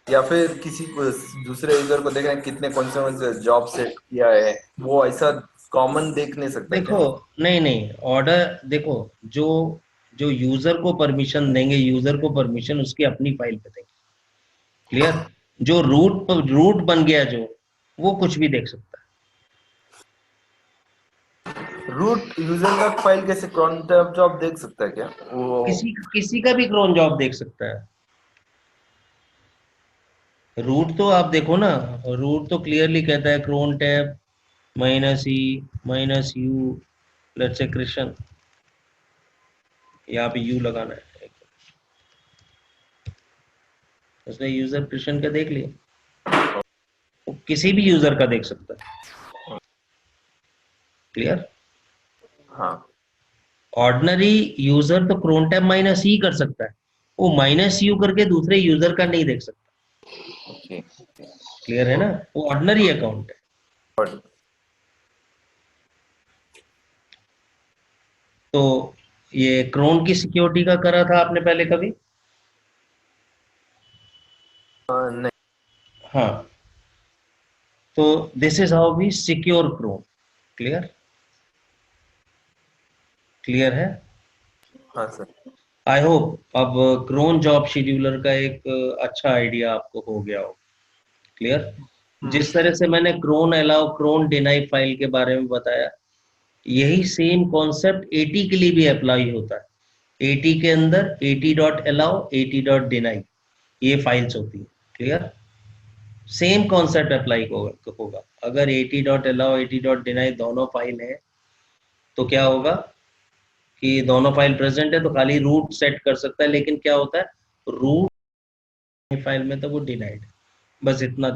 या फिर किसी को दूसरे यूजर को देख रहे हैं कितने कौन से जॉब सेट किया है, वो ऐसा कॉमन देख नहीं सकता क्या? देखो, नहीं ऑर्डर देखो, जो जो यूजर को परमिशन देंगे, यूजर को परमिशन उसकी अपनी फाइल पे देंगे। क्लियर। जो रूट बन गया जो, वो कुछ भी देख सकता रूट यूजर का फाइल कैसे क्रॉन टैब जॉब देख सकता है क्या वो? है, किसी का भी क्रोन जॉब देख सकता है। रूट तो आप देखो ना, रूट तो क्लियरली कहता है crown tab -e -u, let's say Krishna, यहाँ पे यू लगाना है, उसने यूजर कृष्ण का देख लिया, वो किसी भी यूजर का देख सकता है। क्लियर। हाँ। ऑर्डिनरी यूजर तो क्रोन टैब -e कर सकता है, वो -u करके दूसरे यूजर का नहीं देख सकता। ओके। क्लियर है ना, वो ऑर्डिनरी अकाउंट है। तो ये क्रोन की सिक्योरिटी का करा था आपने पहले कभी? नहीं। हाँ, तो this is how we secure cron. Clear, clear है। हाँ सर। आई होप अब क्रोन जॉब शेड्यूलर का एक अच्छा आइडिया आपको हो गया हो। क्लियर। जिस तरह से मैंने cron allow cron deny file के बारे में बताया, यही सेम कॉन्सेप्ट एटी के लिए भी अप्लाई होता है। एटी के अंदर at.allow, at.deny, ये फाइल्स होती है। क्लियर। सेम कॉन्सेप्ट अप्लाई होगा। अगर at.allow, at.deny दोनों फाइल है तो क्या होगा कि दोनों फाइल प्रेजेंट है तो खाली रूट सेट कर सकता है, लेकिन क्या होता है, रूट फाइल में तो वो डिनाइड, बस इतना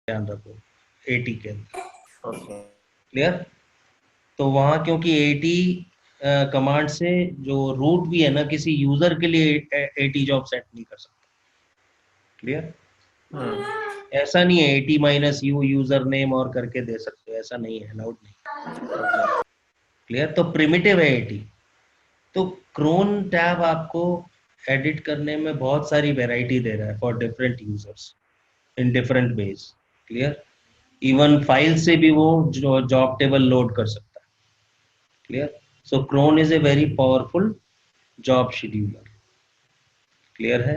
ध्यान रखो एटी के अंदर। ओके। क्लियर। तो वहां क्योंकि एटी कमांड से जो रूट भी है ना, किसी यूजर के लिए एटी जॉब सेट नहीं कर सकता। क्लियर। ऐसा नहीं है AT-U यूजर नेम और करके दे सकते हो, ऐसा नहीं है, अलाउड नहीं। क्लियर। तो प्रिमिटिव है एटी। तो क्रोन टैब आपको एडिट करने में बहुत सारी वैरायटी दे रहा है for different users in different ways. Clear. Even file से भी वो जो जॉब टेबल लोड कर सकता है। Clear. So cron is a very powerful job scheduler. Clear है।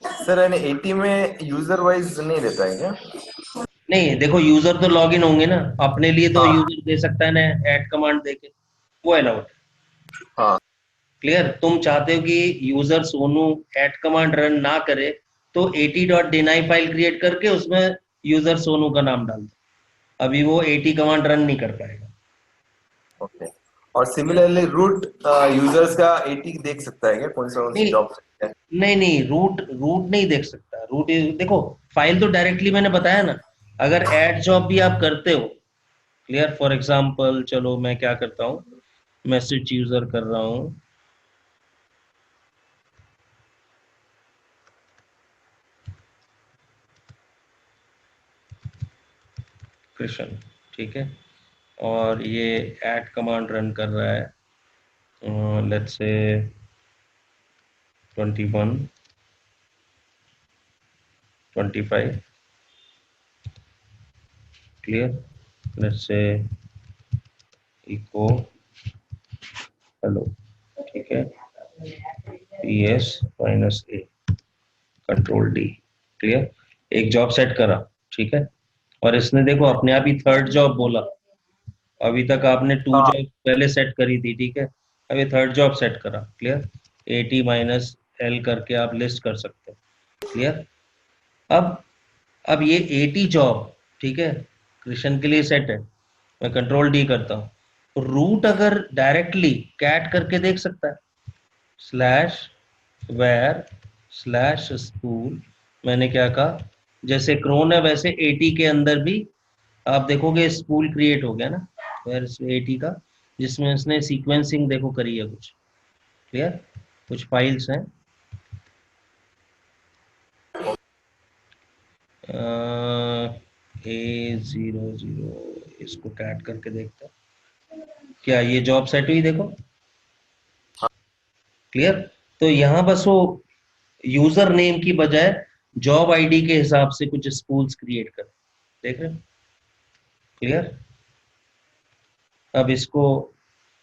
सर यानी 80 में यूजर वाइज नहीं रहता है क्या? नहीं देखो, यूजर तो लॉग इन होंगे ना, अपने लिए तो हाँ। यूजर दे सकता है ना ऐड कमांड देके, वो अलाउड। हाँ। क्लियर। तुम चाहते हो कि user Sonu add command run ना करे, तो at.deny फाइल क्रिएट करके उसमें यूजर सोनू का नाम डाल दो, अभी वो at कमांड रन नहीं कर पाएगा। ओके। और सिमिलरली रूट यूजर्स का 80 देख सकता है क्या कौन सा नहीं जॉब है? नहीं, रूट नहीं देख सकता। रूट देखो, फाइल तो डायरेक्टली मैंने बताया ना, अगर ऐड जॉब भी आप करते हो। क्लियर। फॉर एग्जांपल चलो मैं क्या करता हूँ, मैं स्विच यूजर कर रहा हूँ, कृष्ण, ठीक है, और ये ऐड कमांड रन कर रहा है, let's say 21, 25, clear. Let's say echo hello, ठीक है, PS minus A, control D, clear. एक जॉब सेट करा, ठीक है, और इसने देखो अपने आप ही थर्ड जॉब बोला. अभी तक आपने 2 हाँ जॉब पहले सेट करी थी, ठीक है, अभी थर्ड जॉब सेट करा, क्लियर. AT माइनस L करके आप लिस्ट कर सकते हो, क्लियर. अब ये 80 जॉब, ठीक है, कृष्ण के लिए सेट है. मैं कंट्रोल D करता हूँ, तो रूट अगर डायरेक्टली कैट करके देख सकता है, स्लैश वेयर स्लैश स्पूल. मैंने क्या कहा, जैसे क्रोन है वैसे 80 के अंदर भी आप देखोगे स्पूल क्रिएट हो गया ना, वेयर 80 का, जिसमें इसने सीक्वेंसिंग देखो करी है कुछ, क्लियर. कुछ फाइल्स हैं, A00, इसको कैट करके देखता हूं. क्या ये जॉब सेट हुई देखो, क्लियर. तो यहाँ बस वो यूजर नेम की बजाय जॉब आईडी के हिसाब से कुछ स्पूल्स क्रिएट कर, देख रहे हो, क्लियर. अब इसको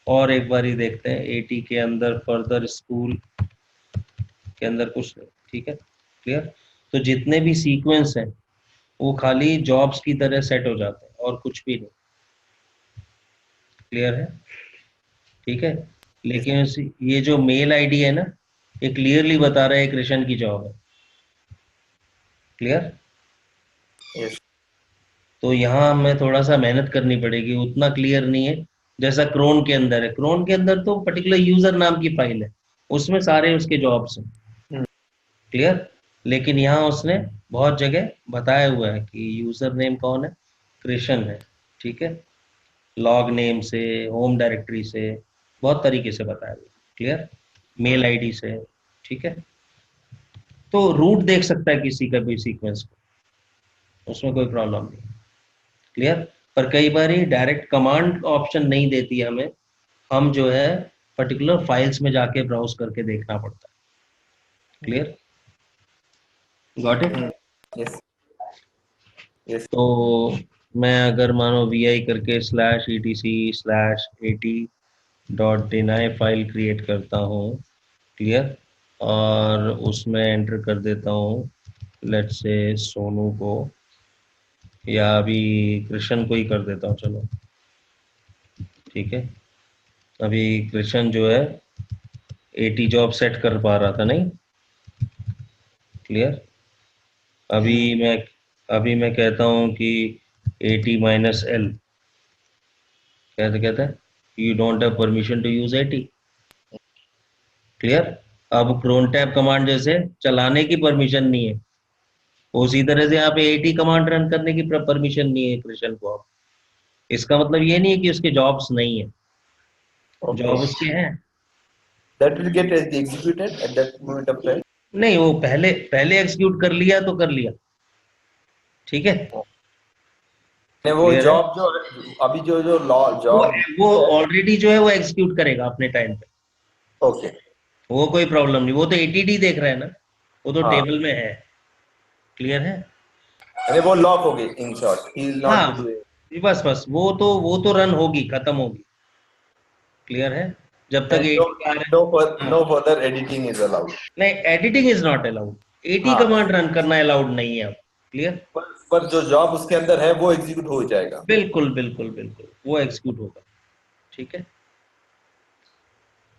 और एक बार ही देखते हैं, 80 के अंदर फर्दर स्पूल के अंदर कुछ नहीं, ठीक है, क्लियर. तो जितने भी सीक्वेंस हैं वो खाली जॉब्स की तरह सेट हो जाते हैं और कुछ भी नहीं, क्लियर है, ठीक है. लेकिन ये जो मेल आईडी है ना, ये क्लियरली बता रहा है कृष्ण की जॉब है, क्लियर. यस तो यहाँ हमें थोड़ा सा मेहनत करनी पड़ेगी, उतना क्लियर नहीं है जैसा क्रोन के अंदर है. क्रोन के अंदर तो पर्टिकुलर यूजर नाम की फाइल है, उसमें सारे उसके जॉब्स हैं, क्लियर. लेकिन यहाँ उसने बहुत जगह बताया हुआ है कि यूजर नेम कौन है, कृष्ण है, ठीक है, लॉग नेम से, होम डायरेक्टरी से, बहुत तरीके से बताया हुआ है, क्लियर, मेल आईडी से, ठीक है. तो रूट देख सकता है किसी का भी सीक्वेंस को, उसमें कोई प्रॉब्लम नहीं, क्लियर. पर कई बार ही डायरेक्ट कमांड ऑप्शन नहीं देती हमें, हम जो है पर्टिकुलर फाइल्स में जाके ब्राउज करके देखना पड़ता है, clear, got it. Yes yes तो मैं अगर मानो VI करके slash ETC slash 80 dot deny file create करता हूँ, क्लियर, और उसमें एंटर कर देता हूँ लेट्स से सोनू को, या अभी कृष्ण को ही कर देता हूँ, चलो, ठीक है. अभी कृष्ण जो है 80 जॉब सेट कर पा रहा था नहीं, क्लियर. अभी मैं अभी मैं कहता हूँ कि 80 माइनस L, कहता है you don't have permission to use 80, clear. अब क्रोन टैब कमांड जैसे चलाने की परमिशन नहीं है, उसी तरह से यहाँ पे 80 कमांड रन करने की परमिशन नहीं है कृष्ण को. अब इसका मतलब ये नहीं है कि उसके जॉब्स नहीं है, ओके जॉब उसके हैं. That will get executed at that moment of time नहीं, वो पहले पहले एग्जीक्यूट कर लिया तो कर लिया, ठीक है, ने वो क्लियर है. जॉब जो अभी जो जो लॉ वो जॉब वो ऑलरेडी जो है वो एग्जीक्यूट करेगा अपने टाइम पे, ओके वो कोई प्रॉब्लम नहीं. वो तो ATD देख रहा है ना, वो तो हाँ टेबल में है, क्लियर है. अरे वो लॉक हो गई in short he will not हाँ, बी डूइंग बस वो तो रन होगी, खत्म होगी, क्लियर है, जब तक एंड 80 आ रहा नो है. हाँ, no further editing is allowed नहीं, एडिटिंग इज नॉट अलाउड, 80 हाँ कमांड रन करना अलाउड नहीं है अब, क्लियर. पर जो जॉब उसके अंदर है वो एग्जीक्यूट हो जाएगा बिल्कुल बिल्कुल बिल्कुल वो एग्जीक्यूट होगा, ठीक है,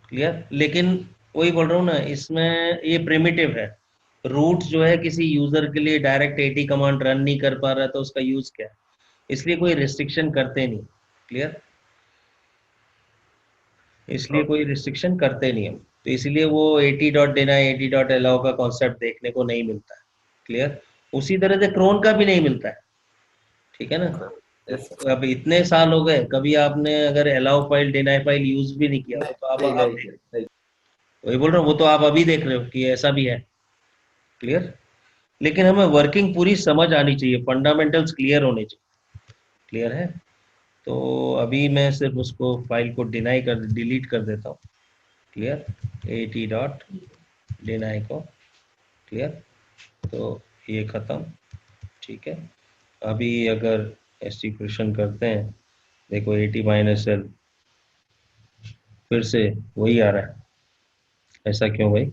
क्लियर. लेकिन वही बोल रहा हूँ ना, इसमें ये प्रिमिटिव है. रूट जो है किसी यूजर के लिए डायरेक्ट 80 कमांड रन नहीं कर पा रहा है तो उसका यूज क्या है, इसलिए कोई रिस्ट्रिक्शन करते नहीं, क्लियर, इसलिए कोई रिस्ट्रिक्शन करते नहीं हम. तो इसलिए वो 80 डॉट देना 80 डॉट अलाउ का कॉन्सेप्ट देखने को नहीं मिलता है, क्लियर. उसी तरह से क्रोन का भी नहीं मिलता है, ठीक है ना. यस तो अब इतने साल हो गए, कभी आपने अगर allow file deny file use भी नहीं किया, वो तो नहीं आप नहीं नहीं वही बोल रहा हूँ, वो तो आप अभी देख रहे हो कि ऐसा भी है, क्लियर. लेकिन हमें वर्किंग पूरी समझ आनी चाहिए, फंडामेंटल्स क्लियर होने चाहिए, क्लियर है. तो अभी मैं सिर्फ उसको फाइल को डिनाई कर डिलीट कर देता हूँ, क्लियर. 80 डॉट डिनाई को। क्लियर, तो ये खत्म। ठीक है, अभी अगर एस्टिक्यूशन करते हैं, देखो 80 माइनस एल फिर से वही आ रहा है, ऐसा क्यों भाई?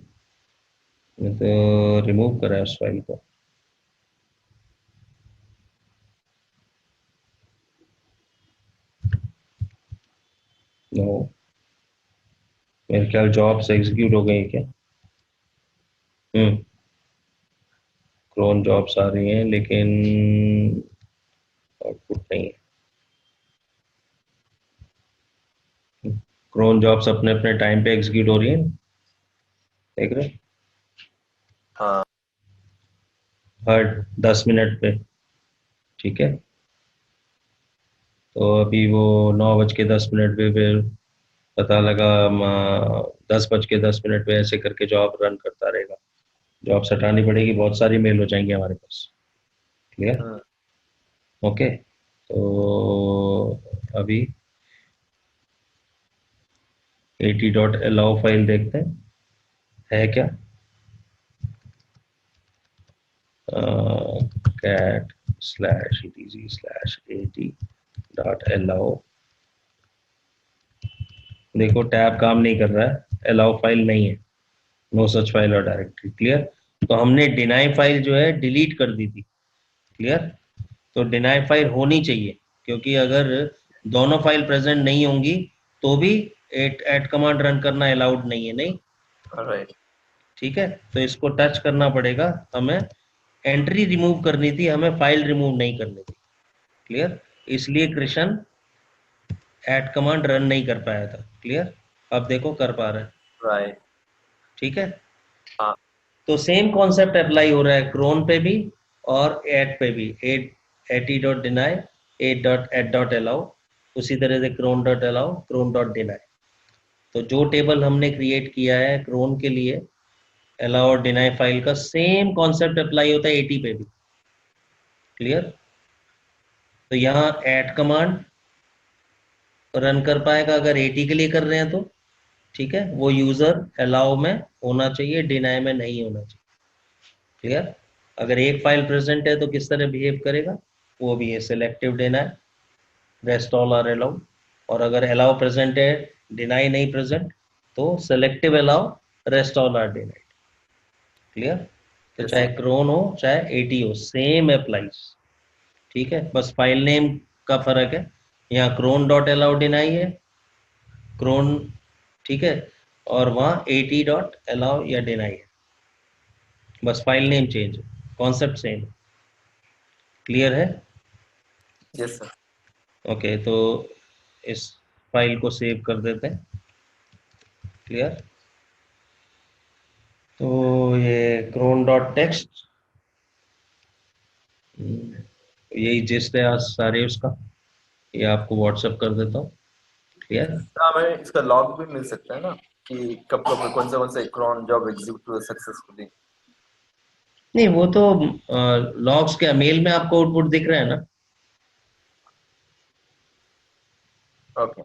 मैं तो रिमूव करा है उस फाइल को। नो, मेरे ख्याल जॉब्स एग्जीक्यूट हो गई क्या? क्रोन जॉब्स आ रही हैं लेकिन आउटपुट नहीं है। क्रोन जॉब्स अपने अपने टाइम पे एग्जीक्यूट हो रही हैं, देख रहे हो? हाँ हर 10 मिनट पे। ठीक है, तो अभी वो 9:10 पे फिर पता लगा 10:10 पे ऐसे करके जॉब रन करता रहेगा। जॉब हटानी पड़ेगी, बहुत सारी मेल हो जाएंगी हमारे पास। क्लियर? हाँ ओके, तो अभी 80.allow फाइल देखते हैं है क्या। cat /etc/80.allow। देखो टैब काम नहीं कर रहा है, अलाउ फाइल नहीं है, नो सच फाइल और डायरेक्टरी। क्लियर, तो हमने डिनाई फाइल जो है डिलीट कर दी थी। क्लियर, तो डिनाई फाइल होनी चाहिए, क्योंकि अगर दोनों फाइल प्रेजेंट नहीं होंगी तो भी एट कमांड रन करना अलाउड नहीं है, नहीं। राइट। ठीक है, तो इसको टच करना पड़ेगा हमें। एंट्री रिमूव करनी थी हमें, फाइल रिमूव नहीं करनी थी। क्लियर, इसलिए कृष्ण एट कमांड रन नहीं कर पाया था। क्लियर, अब देखो कर पा रहे हैं। राइट। ठीक है, हाँ तो सेम कॉन्सेप्ट अप्लाई हो रहा है क्रोन पे भी और एट पे भी। एटी.डिनाई, एट.अलाउ, उसी तरह से क्रोन.अलाउ, क्रोन.डिनाई। तो जो टेबल हमने क्रिएट किया है क्रोन के लिए अलाउ और डिनाई फाइल का, सेम कॉन्सेप्ट अप्लाई होता है एटी पे भी। क्लियर, तो यहाँ एट कमांड रन कर पाएगा अगर एटी के लिए कर रहे हैं तो। ठीक है, वो यूजर अलाउ में होना चाहिए, डिनाई में नहीं होना चाहिए। क्लियर, अगर एक फाइल प्रेजेंट है तो किस तरह बिहेव करेगा, वो भी है selective deny, rest all are allow. और अगर अलाउ प्रेजेंट है डिनाई नहीं प्रेजेंट, तो selective allow, rest all are denied. Clear, तो Yes, चाहे sir. क्रोन हो चाहे एटी हो, सेम अप्लाइज। ठीक है, बस फाइल नेम का फर्क है, यहाँ क्रोन.अलाउ डिनाई है, क्रोन। ठीक है, और वहाँ एटी.अलाउ या डिनाई है, बस फाइल नेम चेंज है, कॉन्सेप्ट सेम। क्लियर है? Yes, sir. ओके, तो इस फाइल को सेव कर देते हैं। क्लियर, तो ये cron.txt, यही जिस्ट है आज सारे उसका, ये आपको व्हाट्सएप कर देता हूँ। क्लियर, हाँ, हमें इसका लॉग भी मिल सकता है ना कि कब कब कौन सा क्रॉन जॉब एग्जीक्यूट हुआ सक्सेसफुली। नहीं वो तो लॉग्स के मेल में आपको आउटपुट दिख रहा है ना, ओके।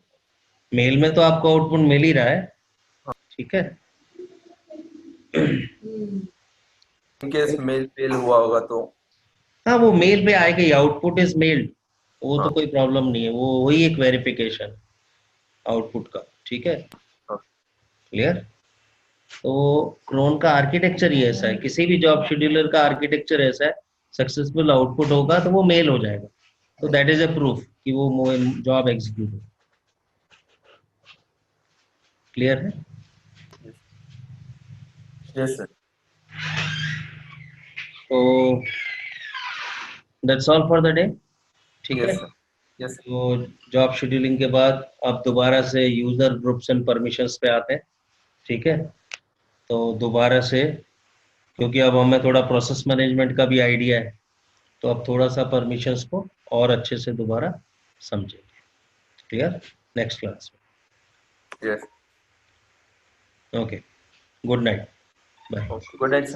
मेल में तो आपको आउटपुट मिल ही रहा है। ठीक है, इन केस मेल फेल हुआ होगा तो। हाँ वो मेल पे आएगा ही, आउटपुट इज मेल्ड, वो तो हाँ कोई प्रॉब्लम नहीं है, वो वही एक वेरिफिकेशन आउटपुट का। ठीक है, हाँ, क्लियर। तो क्रोन का आर्किटेक्चर ही ऐसा है, किसी भी जॉब शेड्यूलर का आर्किटेक्चर ऐसा है, सक्सेसफुल आउटपुट होगा तो वो मेल हो जाएगा, तो दैट इज ए प्रूफ कि वो जॉब एग्जीक्यूट हो। क्लियर है? Yes sir. तो that's all for the day. ठीक है, यस सर। यस। तो जॉब शेड्यूलिंग के बाद अब दोबारा से यूजर ग्रुप्स एंड परमिशंस पे आते हैं। ठीक है, तो दोबारा से, क्योंकि अब हमें थोड़ा प्रोसेस मैनेजमेंट का भी आइडिया है, तो अब थोड़ा सा परमिशंस को और अच्छे से दोबारा समझेंगे। Clear, next class yes. में। Okay, good night, bye. Good night.